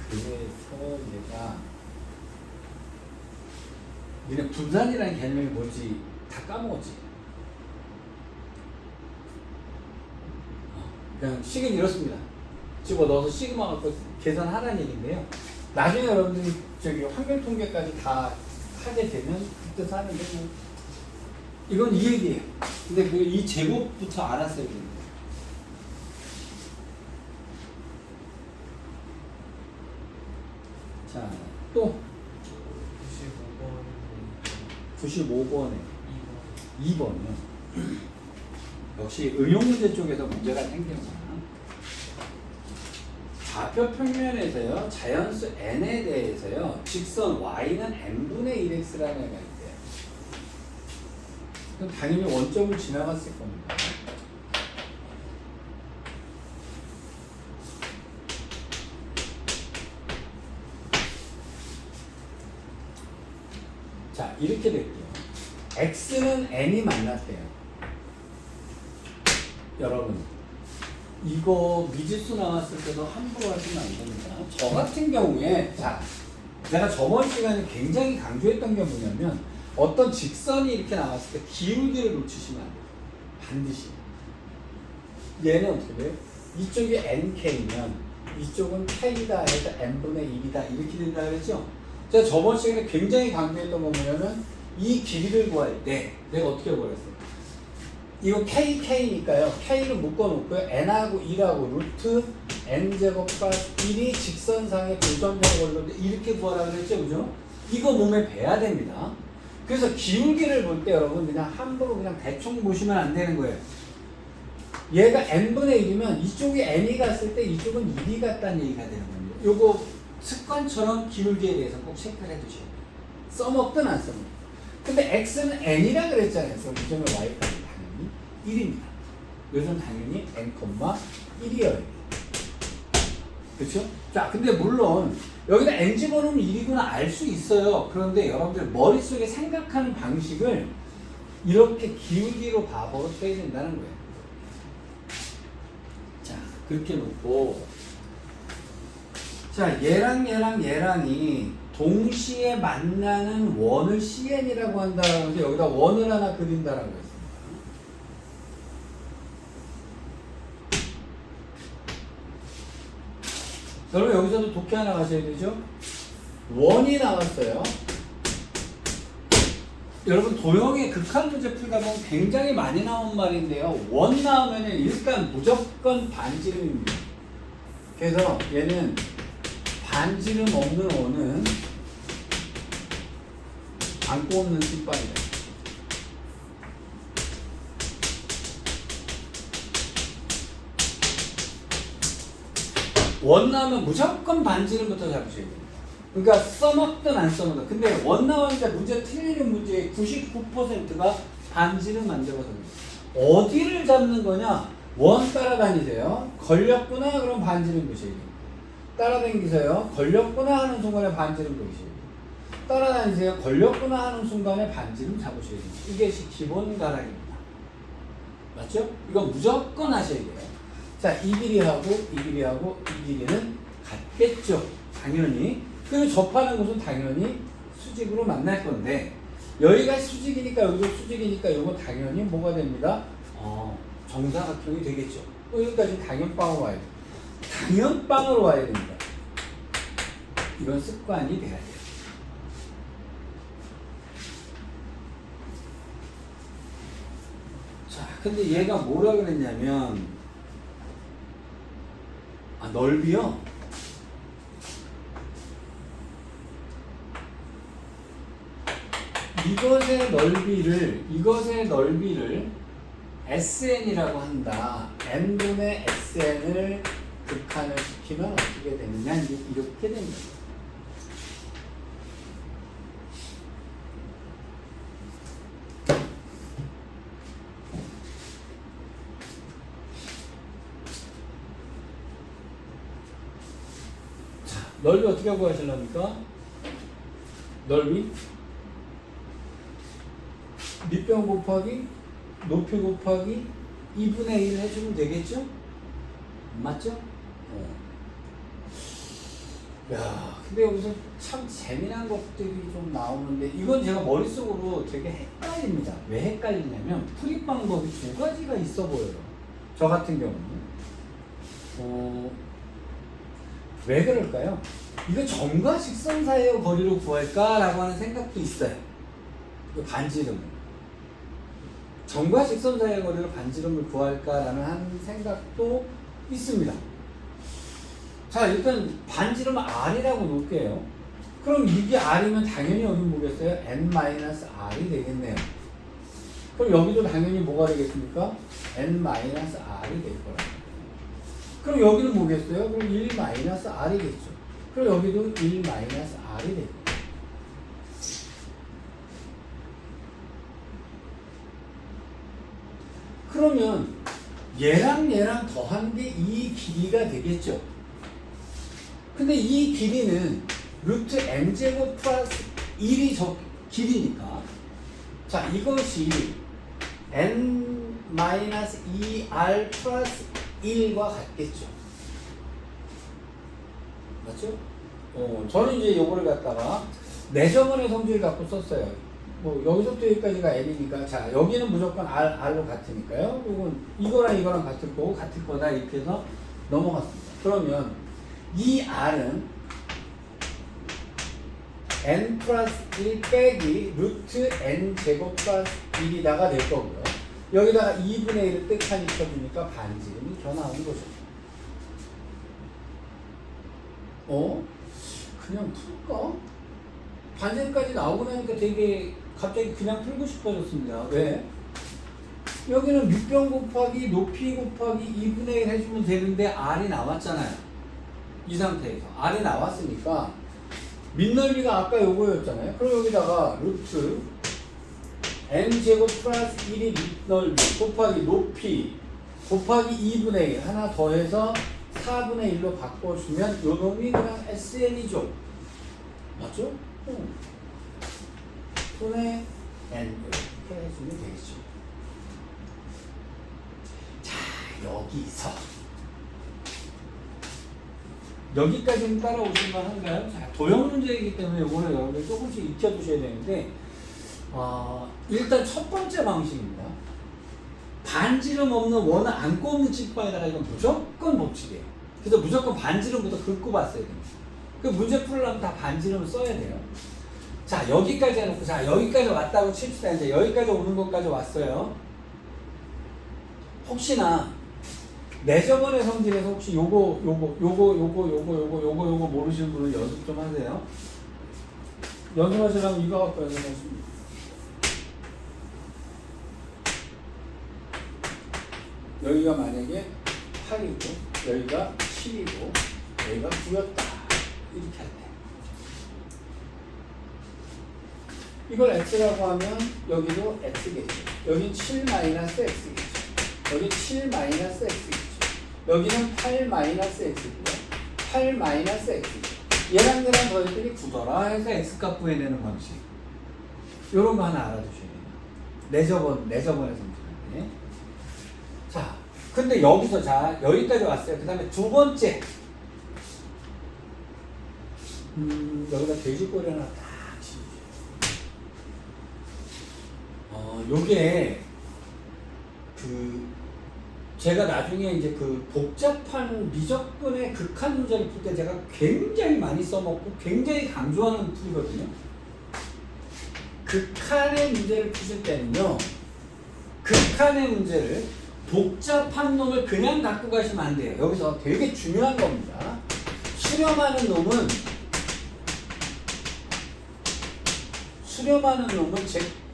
그래서 얘가 니네 분산이라는 개념이 뭔지 다 까먹었지. 그냥 식은 이렇습니다. 집어넣어서 시그마 갖고 계산하라는 얘기인데요. 나중에 여러분들이 저기 확률 통계까지 다 하게 되면 그때서 하는데 뭐 이건 이 얘기예요. 근데 그 이 제곱부터 알았어야 됩니다. 자, 또 95번에 2번이요. 역시 응용문제 쪽에서 문제가 생기는구나. 좌표 평면에서요, 자연수 n에 대해서요, 직선 y는 n분의 1x라는 애가 있대요. 그럼 당연히 원점을 지나갔을 겁니다. 자, 이렇게 될게요. x는 n이 만났대요. 여러분, 이거 미지수 나왔을 때도 함부로 하시면 안 됩니다. 저 같은 경우에, 자, 내가 저번 시간에 굉장히 강조했던 게 뭐냐면, 어떤 직선이 이렇게 나왔을 때 기울기를 놓치시면 안 돼요. 반드시. 얘는 어떻게 돼요? 이쪽이 nk면, 이쪽은 k다 해서 n분의 1이다. 이렇게 된다 그랬죠? 제가 저번 시간에 굉장히 강조했던 건 뭐냐면, 이 길이를 구할 때, 내가 어떻게 구했어요? 이거 k니까요. k를 묶어놓고요. n하고 2하고 루트 n제곱 플러스 1이 직선상의 고점적으로 걸렸는데 이렇게 구하라고 그랬죠. 그죠? 이거 몸에 배야 됩니다. 그래서 기울기를 볼 때 여러분 그냥 함부로 그냥 대충 보시면 안 되는 거예요. 얘가 n분의 1이면 이쪽이 n이 갔을 때 이쪽은 1이 갔다는 얘기가 되는 겁니다. 요거 습관처럼 기울기에 대해서 꼭 체크를 해두셔야 돼요. 써먹든 안 써먹든. 근데 x는 n이라 그랬잖아요. 그럼 이 점의 y값은 당연히 1입니다. 요즘 당연히 n, 1이어야 돼요. 그렇죠? 자, 근데 물론 여기다 n 집어넣으면 1이구나 알 수 있어요. 그런데 여러분들 머릿속에 생각하는 방식을 이렇게 기울기로 바보로 써야 된다는 거예요. 자, 그렇게 놓고 자, 얘랑이 동시에 만나는 원을 CN이라고 한다라고 해서 여기다 원을 하나 그린다라고 했습니다. 여러분 여기서도 독해 하나 가셔야 되죠? 원이 나왔어요. 여러분 도형의 극한 문제 풀다 보면 굉장히 많이 나온 말인데요. 원 나오면 일단 무조건 반지름입니다. 그래서 얘는 반지름 없는 원은 안고 없는 깃발이다. 원 나오면 무조건 반지름부터 잡으셔야 돼요. 그러니까 써먹든 안 써먹든. 근데 원 나오니까 문제 틀리는 문제의 99%가 반지름 안 잡아서 그래요. 어디를 잡는 거냐? 원 따라다니세요. 걸렸구나 그럼 반지름 보셔야 돼요. 따라다니세요. 걸렸구나 하는 순간에 반지름 보셔야 돼요. 따라다니세요. 걸렸구나 하는 순간에 반지름 잡으셔야 돼요. 이게 기본 가락입니다. 맞죠? 이건 무조건 하셔야 돼요. 자, 이 길이하고 이 길이하고 이 길이는 같겠죠. 당연히. 그리고 접하는 곳은 당연히 수직으로 만날 건데 여기가 수직이니까 여기도 수직이니까 이거 당연히 뭐가 됩니다? 정사각형이 되겠죠. 여기까지 당연빵으로 와야 돼요. 당연빵으로 와야 됩니다. 이건 습관이 돼야 돼요. 자, 근데 얘가 뭐라 그랬냐면 넓이요? 이것의 넓이를 SN이라고 한다. n분의 SN을 극한을 시키면 어떻게 되느냐? 이렇게 됩니다. 자, 넓이 어떻게 구하시렵니까? 넓이 밑변 곱하기 높이 곱하기 2분의 1 해주면 되겠죠? 맞죠? 야, 근데 여기서 참 재미난 것들이 좀 나오는데 이건 제가 머릿속으로 되게 헷갈립니다. 왜 헷갈리냐면 풀이 방법이 두 가지가 있어 보여요. 저 같은 경우는 왜 그럴까요? 이거 점과 직선 사이의 거리로 구할까라고 하는 생각도 있어요. 반지름을 점과 직선 사이의 거리로 반지름을 구할까라는 한 생각도 있습니다. 자, 일단 반지름 R이라고 놓을게요. 그럼 이게 R이면 당연히 여기 뭐겠어요? N-R이 되겠네요. 그럼 여기도 당연히 뭐가 되겠습니까? N-R이 될 거라. 그럼 여기는 뭐겠어요? 그럼 1-R이겠죠. 그럼 여기도 1-R이 되겠죠. 그러면 얘랑 더한 게 이 길이가 되겠죠. 근데 이 길이는 루트 n제곱 플러스 1이 저 길이니까 자, 이것이 n-2r 플러스 1과 같겠죠. 맞죠? 저는 이제 요거를 갖다가 내정원의 성질을 갖고 썼어요. 뭐 여기서부터 여기까지가 n이니까 자, 여기는 무조건 r로 같으니까요. 이거랑 같을 거고 같을 거다 이렇게 해서 넘어갔습니다. 그러면 이 r은 n 플러스 1 빼기 루트 n 제곱 플러스 1이다가 될 거고요. 여기다가 2분의 1을 뜻하니 쳐주니까 반지름이 더 나온 거죠. 그냥 풀까? 반지름까지 나오고 나니까 되게 갑자기 그냥 풀고 싶어졌습니다. 왜? 여기는 밑변 곱하기 높이 곱하기 2분의 1 해주면 되는데 R이 나왔잖아요. 이 상태에서 R이 나왔으니까 밑넓이가 아까 요거였잖아요. 그럼 여기다가 루트 n제곱 플러스 1이 밑넓이 곱하기 높이 곱하기 2분의 1 하나 더해서 4분의 1로 바꿔주면 요 놈이 그냥 SN이죠. 맞죠? 분의 n 이렇게 해주면 되겠죠. 자, 여기까지는 따라오실만 한가요? 자, 도형 문제이기 때문에 이거는 여러분들 조금씩 익혀두셔야 되는데 일단 첫 번째 방식입니다. 반지름 없는 원을 안 꼽는 찌꺼에다가 이건 무조건 법칙이에요. 그래서 무조건 반지름부터 긋고 봤어야 됩니다. 그 문제 풀려면 다 반지름을 써야 돼요. 자, 여기까지 해놓고, 자, 여기까지 왔다고 칩시다. 이제 여기까지 오는 것까지 왔어요. 혹시나, 내 저번의 성질에서 혹시 요거 모르시는 분은 연습 좀 하세요. 연습하시려면 이거 갖고 연습하십니다. 여기가 만약에 8이고, 여기가 7이고, 여기가 9였다. 이렇게 할 때. 이걸 x라고 하면 여기도 x겠죠. 여긴 7 마이너스 x겠죠. 여기 7 마이너스 x겠죠. 여기는 8 마이너스 x고요. 8 마이너스 x죠. 얘랑 얘랑 더했더니 9더라 해서 x값 구해내는 방식. 요런 거 하나 알아두셔야 돼요. 내 저번에 성질인데. 자, 근데 여기서 자, 여기까지 왔어요. 그 다음에 두 번째. 여기다 돼지꼬리 하나 딱 요게 제가 나중에 이제 복잡한 미적분의 극한 문제를 풀 때 제가 굉장히 많이 써먹고 굉장히 강조하는 풀이거든요. 극한의 문제를 푸실 때는요, 극한의 문제를 복잡한 놈을 그냥 갖고 가시면 안 돼요. 여기서 되게 중요한 겁니다. 수렴하는 놈은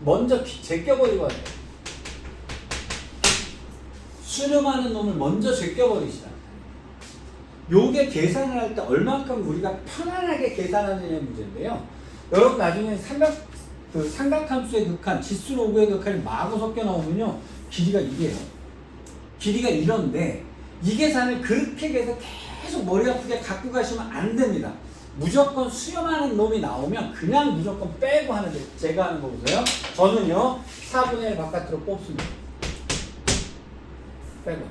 먼저 제껴버리고 해요. 수렴하는 놈을 먼저 제껴버리시라. 요게 계산을 할 때 얼만큼 우리가 편안하게 계산하느냐의 문제인데요. 여러분 나중에 삼각함수의 극한, 지수로그의 극한이 마구 섞여 나오면요, 길이가 이게요. 길이가 이런데 이 계산을 그렇게 해서 계속 머리 아프게 갖고 가시면 안 됩니다. 무조건 수렴하는 놈이 나오면 그냥 무조건 빼고 하는데, 제가 하는 거 보세요. 저는요 4분의 1 바깥으로 뽑습니다. 빼고.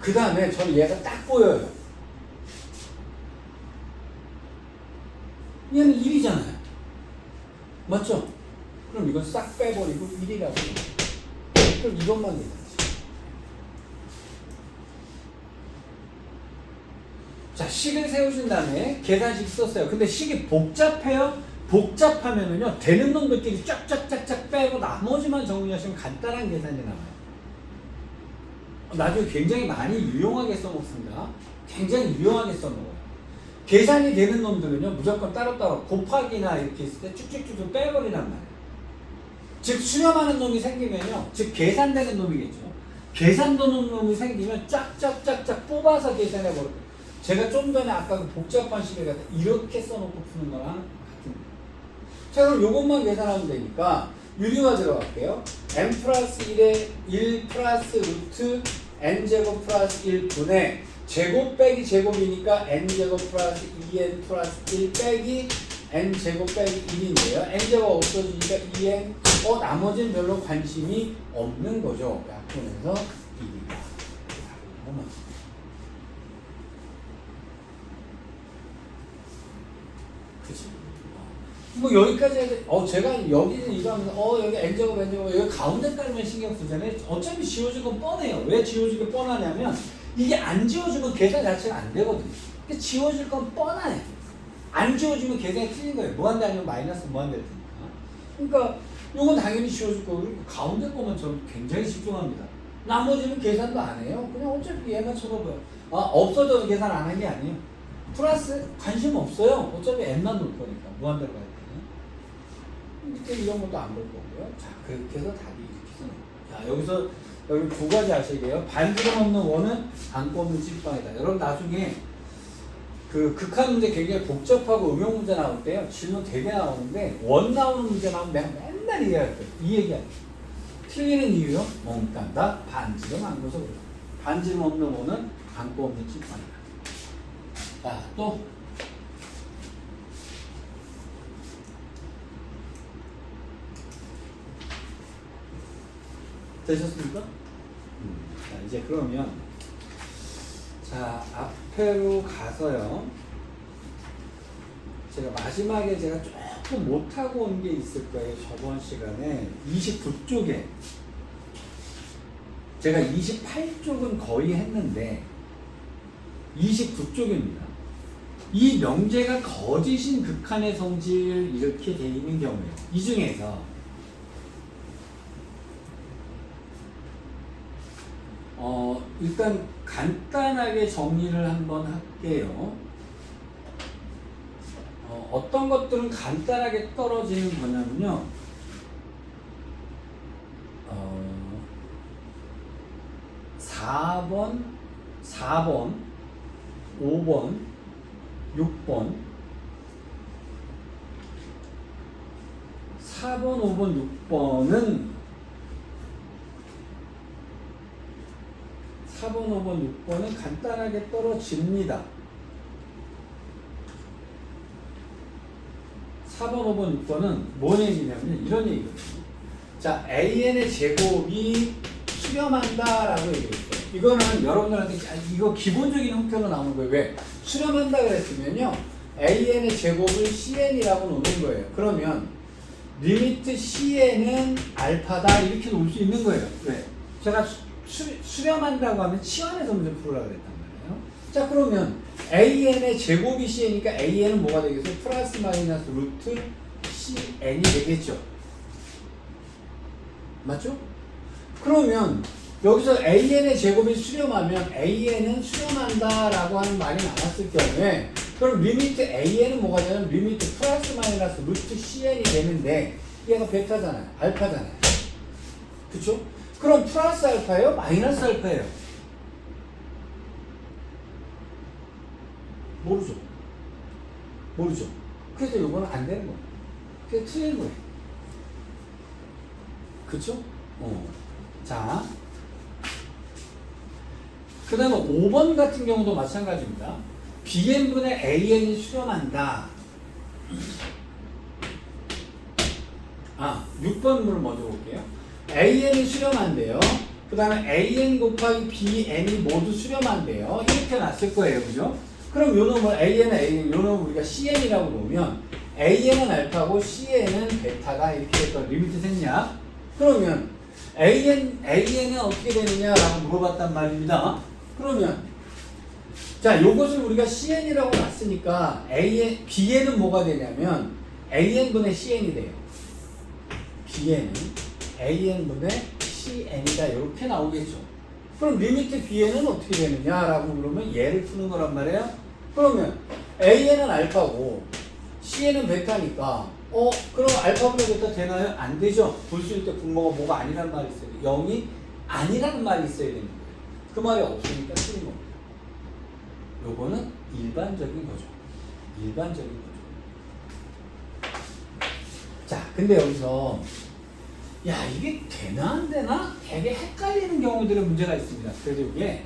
그 다음에 저는 얘가 딱 보여요. 얘는 1이잖아요. 맞죠? 그럼 이건 싹 빼버리고 1이라고. 그럼 이것만 계산하시죠. 자, 식을 세우신 다음에 계산식 썼어요. 근데 식이 복잡해요? 복잡하면은요, 되는 놈들끼리 쫙쫙쫙쫙 빼고 나머지만 정리하시면 간단한 계산이 나와요. 나중에 굉장히 많이 유용하게 써먹습니다. 굉장히 유용하게 써먹어요. 계산이 되는 놈들은요, 무조건 따로따로 곱하기나 이렇게 있을 때 쭉쭉쭉 빼버리란 말이에요. 즉, 수렴하는 놈이 생기면요, 즉, 계산되는 놈이겠죠. 계산되는 놈이 생기면 쫙쫙쫙쫙 뽑아서 계산해버려요. 제가 좀 전에 아까 그 복잡한 식을 갖다 이렇게 써놓고 푸는 거랑 같은 거예요. 자, 그럼 요것만 계산하면 되니까 유리화 들어갈게요. n 플러스 1에 1 플러스 루트 n제곱 플러스 1분의 제곱 빼기 제곱이니까 n제곱 플러스 2n 플러스 1 빼기 n제곱 빼기 1인데요. n제곱 없어지니까 2n, 나머지는 별로 관심이 없는 거죠. 약분해서 1이다. 그치? 뭐 여기까지 해도 제가 여기는 이거 하면서 여기 n제곱 여기 가운데까지만 신경 쓰잖아요. 어차피 지워진 건 뻔해요. 왜 지워지게 뻔하냐면 이게 안 지워지면 계산 자체가 안 되거든요. 근데 지워질 건 뻔해. 안 지워지면 계산이 틀린 거예요. 무한대 아니면 마이너스 무한대일 테니까. 그러니까 이건 당연히 지워질 거고, 가운데 거만 저는 굉장히 집중합니다. 나머지는 계산도 안 해요. 그냥 어차피 얘만 쳐다봐요. 없어져서 계산 안 한 게 아니에요. 플러스 관심 없어요. 어차피 n만 놓을 거니까 무한대로 가야 되네. 밑에 이런 것도 안 볼 거고요. 자, 그렇게 해서 답이 이렇게 쓰는 거예요. 자, 여기서 여기 두 가지 아시게요. 반지름 없는 원은 안고 없는 찐빵이다. 여러분 나중에 그 극한 문제 굉장히 복잡하고 응용 문제 나올 때요. 질문 되게 나오는데 원 나오는 문제 나오면 내가 맨날 이해할 거예요. 이 얘기할게요. 틀리는 이유요? 몽땅다 반지름 안 거서 그래요. 반지름 없는 원은 안고 없는 찐빵이다. 자, 또 되셨습니까? 자, 이제 그러면 자, 앞으로 가서요. 제가 마지막에 제가 조금 못하고 온 게 있을 거예요. 저번 시간에 29쪽에 제가 28쪽은 거의 했는데 29쪽입니다. 이 명제가 거짓인 극한의 성질 이렇게 돼 있는 경우에요. 이 중에서 일단 간단하게 정리를 한번 할게요. 어떤 것들은 간단하게 떨어지는 거냐면요. 4번, 5번, 6번, 4번, 5번, 6번은 4번, 5번, 6번은 간단하게 떨어집니다. 4번, 5번, 6번은 뭔 얘기냐면 이런 얘기거든요. 자, AN의 제곱이 수렴한다라고 얘기했어요. 이거는 여러분들한테 이거 기본적인 형태로 나오는 거예요. 왜? 수렴한다 그랬으면요. AN의 제곱을 CN이라고 놓는 거예요. 그러면 리미트 CN은 알파다 이렇게 놓을 수 있는 거예요. 왜? 제가 수렴한다고 하면 치환해서 문제 풀으라고 그랬단 말이에요. 자, 그러면 AN의 제곱이 CN이니까 AN은 뭐가 되겠어요? 플러스 마이너스 루트 CN이 되겠죠. 맞죠? 그러면 여기서 AN의 제곱이 수렴하면 AN은 수렴한다라고 하는 말이 나왔을 경우에 그럼 리미트 AN은 뭐가 되냐면 리미트 플러스 마이너스 루트 CN이 되는데 얘가 베타잖아요. 알파잖아요. 그쵸? 그럼 플러스 알파예요? 마이너스 알파예요? 모르죠. 모르죠. 그래서 이거는 안 되는 거예요. 그래서 틀린 거예요. 그쵸? 자. 그 다음에 5번 같은 경우도 마찬가지입니다. BN분의 AN이 수렴한다. 6번을 먼저 볼게요. AN이 수렴한대요. 그 다음에 AN 곱하기 BN이 모두 수렴한대요. 이렇게 놨을 거예요. 그죠? 그럼 요 놈을 AN은 AN, 요 놈을 우리가 CN이라고 놓으면 AN은 알파고 CN은 베타가 이렇게 될거 리미트 생략. 그러면 AN은 어떻게 되느냐라고 물어봤단 말입니다. 그러면 자, 요것을 우리가 CN이라고 놨으니까 BN은 뭐가 되냐면 AN분의 CN이 돼요. BN은 AN분의 CN이다. 이렇게 나오겠죠. 그럼 리미트 BN은 어떻게 되느냐라고 물으면 얘를 푸는 거란 말이에요. 그러면 AN은 알파고 CN은 베타니까 그럼 알파분의 베타 되나요? 안 되죠. 볼 수 있을 때 분모가 뭐가 아니란 말이 있어요. 0이 아니라는 말이 있어야 되는 거예요. 그 말이 없으니까 틀린 겁니다. 요거는 일반적인 거죠. 일반적인 거죠. 자, 근데 여기서 야, 이게 되나 안 되나? 되게 헷갈리는 경우들의 문제가 있습니다. 그래서 이게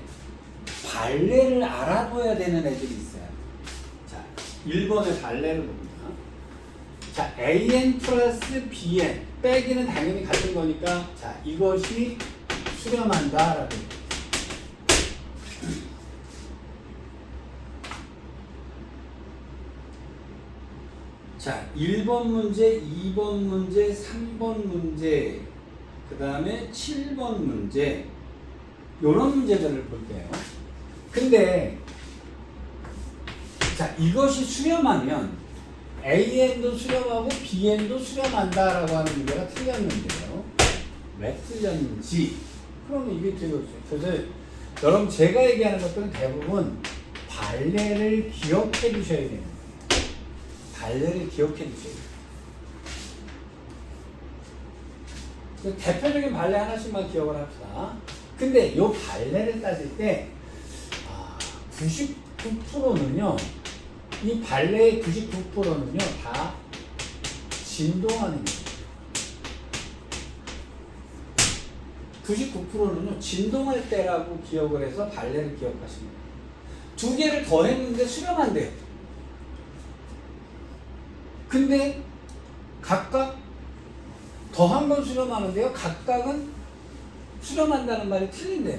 발레를 알아둬야 되는 애들이 있어요. 자, 1번의 발레를 봅니다. 자, AN 플러스 BN 빼기는 당연히 같은 거니까 자, 이것이 수렴한다라고. 자, 1번 문제, 2번 문제, 3번 문제, 그 다음에 7번 문제, 요런 문제들을 볼게요. 근데 자, 이것이 수렴하면 AN도 수렴하고 BN도 수렴한다라고 하는 문제가 틀렸는데요. 왜 틀렸는지. 그러면 이게 되겠어요. 그래서 여러분 제가 얘기하는 것들은 대부분 발레를 기억해 두셔야 됩니다. 발레를 기억해 두셔야 돼요. 대표적인 발레 하나씩만 기억을 합시다. 근데 이 발레를 따질 때 99%는요, 이 발레의 99%는요 다 진동하는 거예요. 99%는요 진동할 때라고 기억을 해서 발레를 기억하시면 돼요. 두 개를 더 했는데 수렴한대요. 근데 각각 더한 건 수렴하는데요, 각각은 수렴한다는 말이 틀린대요.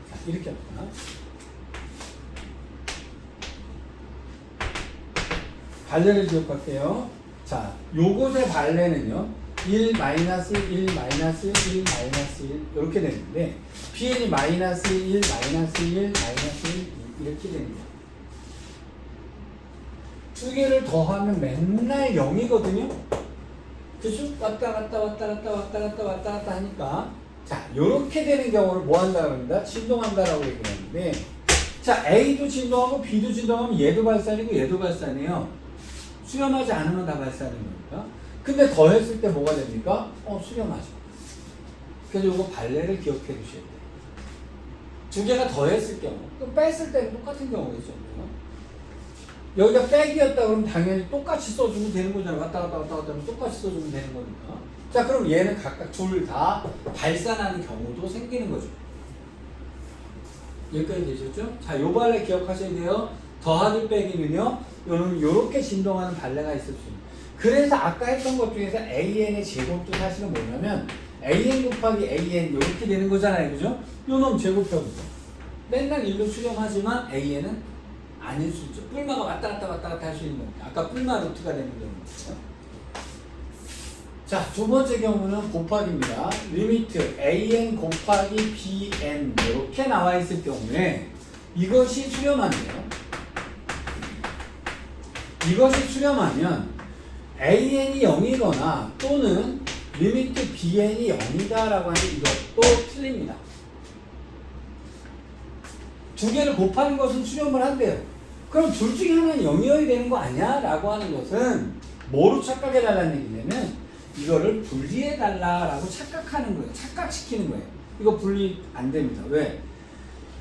자, 이렇게 합니다. 발레를 기억할게요. 자, 요것의 발레는요 1, 마이너스 1, 마이너스 1, 마이너스 1 이렇게 되는데 PN이 마이너스 1, 마이너스 1, 마이너스 1 이렇게 됩니다. 두 개를 더하면 맨날 0이거든요. 그죠? 왔다 갔다 왔다 갔다 왔다 갔다 왔다 갔다 하니까, 자, 요렇게 되는 경우를 뭐 한다고 합니다? 진동한다라고 얘기하는데, 자, A도 진동하고 B도 진동하면 얘도 발산이고 얘도 발산이에요. 수렴하지 않으면 다 발산인 겁니다. 근데 더했을 때 뭐가 됩니까? 수렴하죠. 그래서 요거 발레를 기억해 두셔야 돼요. 두 개가 더했을 경우, 또 뺐을 때는 똑같은 경우겠죠. 여기가 백이었다 그러면 당연히 똑같이 써주면 되는 거잖아요. 왔다 갔다 왔다 갔다 하면 똑같이 써주면 되는 거니까. 자, 그럼 얘는 각각 둘 다 발산하는 경우도 생기는 거죠. 여기까지 되셨죠? 자, 요 발레 기억하셔야 돼요. 더하기 빼기는요, 요는 요렇게 진동하는 발레가 있을 수 있어요. 그래서 아까 했던 것 중에서 AN의 제곱도 사실은 뭐냐면 AN 곱하기 AN 요렇게 되는 거잖아요. 그죠? 요 놈 제곱해보죠. 맨날 1로 수렴하지만 AN은 아닐 수 있죠. 뿔마가 왔다 갔다 할 수 있는 겁니다. 아까 뿔마 루트가 되는 경우죠. 자, 두 번째 경우는 곱하기입니다. 리미트 AN 곱하기 BN 이렇게 나와 있을 경우에 이것이 수렴하네요. 이것이 수렴하면 AN이 0이거나 또는 리미트 BN이 0이다라고 하는 이것도 틀립니다. 두 개를 곱하는 것은 수렴을 한대요. 그럼 둘 중에 하나는 0이어야 되는 거 아니야? 라고 하는 것은 뭐로 착각해달라는 얘기냐면 이거를 분리해달라라고 착각하는 거예요. 착각시키는 거예요. 이거 분리 안 됩니다. 왜?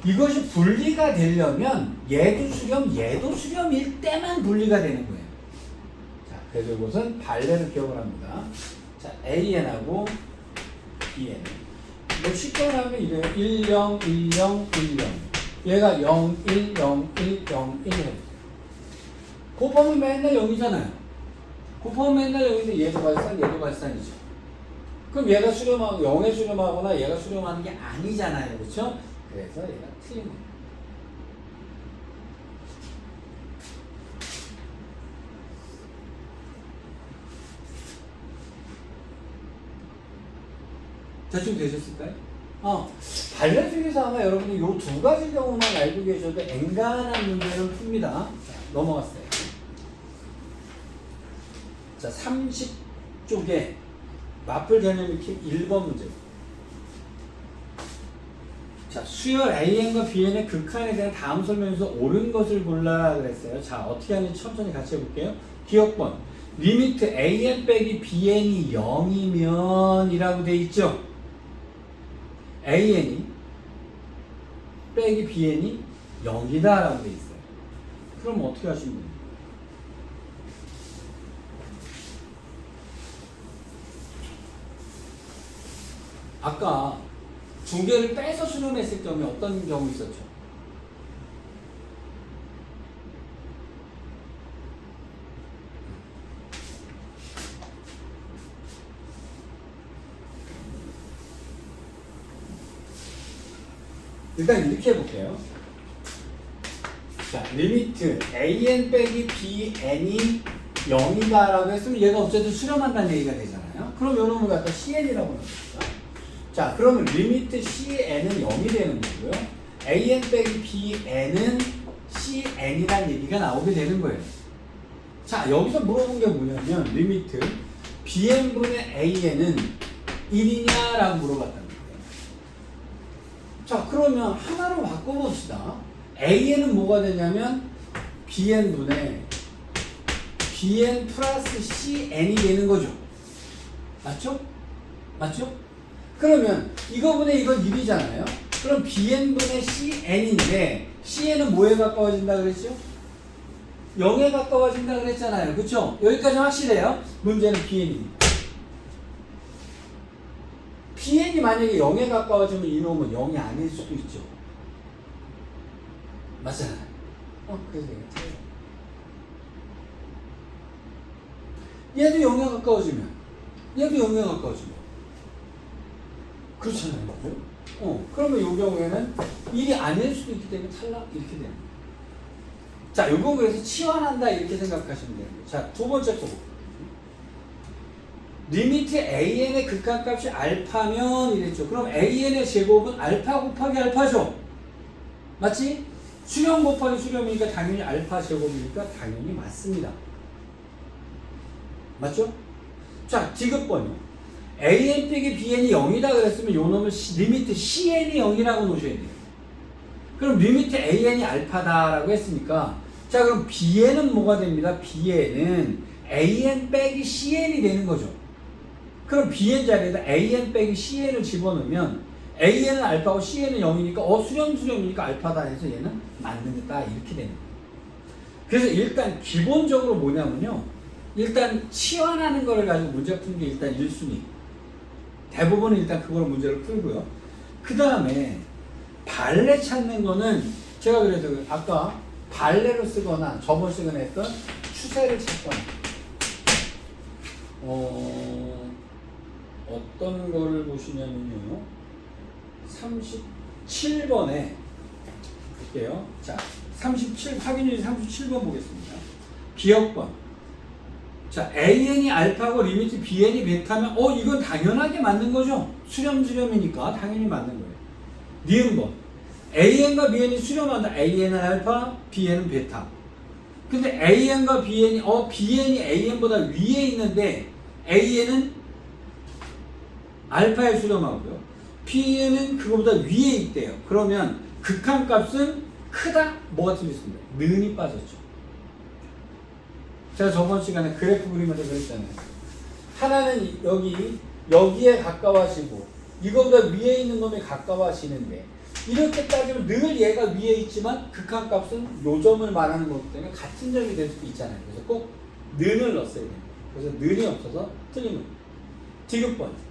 이것이 분리가 되려면 얘도 수렴, 얘도 수렴일 때만 분리가 되는 거예요. 자, 그래서 이것은 발레를 기억을 합니다. 자, AN하고 BN. 뭐 쉽게 하면 이래요. 1, 0, 1, 0, 1, 0. 얘가 0, 1, 0, 1, 0, 1 해요. 곱하면 맨날 0이잖아요. 곱하면 맨날 0인데 얘도 발산, 얘도 발산이죠. 그럼 얘가 수렴하고 0에 수렴하거나 얘가 수렴하는 게 아니잖아요. 그렇죠? 그래서 얘가 틀린 거예요. 대충 되셨을까요? 발레 중에서 아마 여러분이 이 두 가지 경우만 알고 계셔도 앵간한 문제를 풉니다. 자, 넘어갔어요. 자, 30쪽에 맞불 개념 익힘 1번 문제. 자, 수열 AN과 BN의 극한에 대한 다음 설명에서 옳은 것을 골라 그랬어요. 자, 어떻게 하는지 천천히 같이 해볼게요. 기억번. 리미트 AN 빼기 BN이 0이면 이라고 돼 있죠. AN이 빼기 BN이 0이다 라고 돼 있어요. 그럼 어떻게 하시면 돼요? 아까 두 개를 빼서 수렴했을 경우에 어떤 경우 있었죠? 일단 이렇게 해볼게요. 자, 리미트 AN 빼기 BN이 0이다 라고 했으면 얘가 어쨌든 수렴한다는 얘기가 되잖아요. 그럼 요 놈을 갖다 CN이라고 합니다. 자, 그러면 리미트 CN은 0이 되는 거고요. AN 빼기 BN은 CN이라는 얘기가 나오게 되는 거예요. 자, 여기서 물어본 게 뭐냐면 리미트 BN분의 AN은 1이냐 라고 물어봤다는 거예요. 자, 그러면 하나로 바꿔봅시다. AN은 뭐가 되냐면 BN분의 BN 플러스 CN이 되는 거죠. 맞죠? 맞죠? 그러면 이거분의 이건 1이잖아요. 그럼 bn분의 cn인데 cn은 뭐에 가까워진다 그랬죠? 0에 가까워진다 그랬잖아요. 그쵸? 여기까지 확실해요? 문제는 bn입니다. bn이 만약에 0에 가까워지면 이놈은 0이 아닐 수도 있죠. 맞잖아요. 그래서 얘도 0에 가까워지면 얘도 0에 가까워지면 그렇잖아요. 그죠? 그러면 이 경우에는 1이 아닐 수도 있기 때문에 탈락 이렇게 되는 거예요. 자, 이건 그래서 치환한다 이렇게 생각하시면 돼요. 자, 두 번째 거. 리미트 an의 극한값이 알파면 이랬죠. 그럼 an의 제곱은 알파 곱하기 알파죠. 맞지? 수렴 곱하기 수렴이니까 당연히 알파 제곱이니까 당연히 맞습니다. 맞죠? 자, 디귿번요. an 빼기 bn이 0이다 그랬으면 요 놈을 리미트 cn이 0이라고 놓으셔야 돼요. 그럼 리미트 an이 알파다라고 했으니까 자, 그럼 bn은 뭐가 됩니다? bn은 an 빼기 cn이 되는 거죠. 그럼 bn 자리에다 an 빼기 cn을 집어넣으면 an은 알파고 cn은 0이니까 수렴이니까 알파다 해서 얘는 맞는다 이렇게 되는 거예요. 그래서 일단 기본적으로 뭐냐면요. 일단 치환하는 거를 가지고 문제 푸는 게 일단 1순위. 대부분은 일단 그걸 문제를 풀고요. 그 다음에 발레 찾는 거는 제가 그래도 아까 발레로 쓰거나 저번 시간에 했던 추세를 찾거나 어떤 거를 보시냐면요. 37번에 볼게요. 자, 37 확인율이 37번 보겠습니다. 기억번. 자, an이 알파고 리미트 bn이 베타면 이건 당연하게 맞는 거죠. 수렴이니까 당연히 맞는 거예요. 니은번. an과 bn이 수렴한다. an은 알파, bn은 베타. 근데 an과 bn이 bn이 an보다 위에 있는데 an은 알파에 수렴하고요. bn은 그거보다 위에 있대요. 그러면 극한값은 크다? 뭐가 틀렸습니다. 는이 빠졌죠. 제가 저번 시간에 그래프 그리면서 그랬잖아요. 하나는 여기에 가까워지고 이거보다 위에 있는 놈이 가까워지는데 이렇게 따지면 늘 얘가 위에 있지만 극한값은 요 점을 말하는 거기 때문에 같은 점이 될 수도 있잖아요. 그래서 꼭 는을 넣었어야 돼요. 그래서 는이 없어서 틀린 겁니다. 디귿번.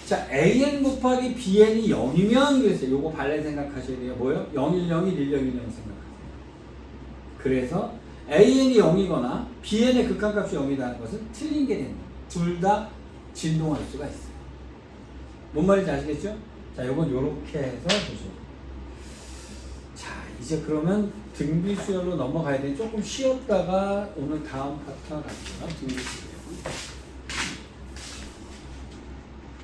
자, an 곱하기 bn이 0이면 그랬어요. 요거 발레 생각하셔야 돼요. 뭐요? 011, 111 생각하세요. 그래서 an이 0이거나 bn의 극한값이 0이라는 것은 틀린 게 됩니다. 둘 다 진동할 수가 있어요. 뭔 말인지 아시겠죠? 자, 요건 요렇게 해서 보죠. 자, 이제 그러면 등비수열로 넘어가야 돼. 조금 쉬었다가 오늘 다음 파트 갈게요. 등비수열.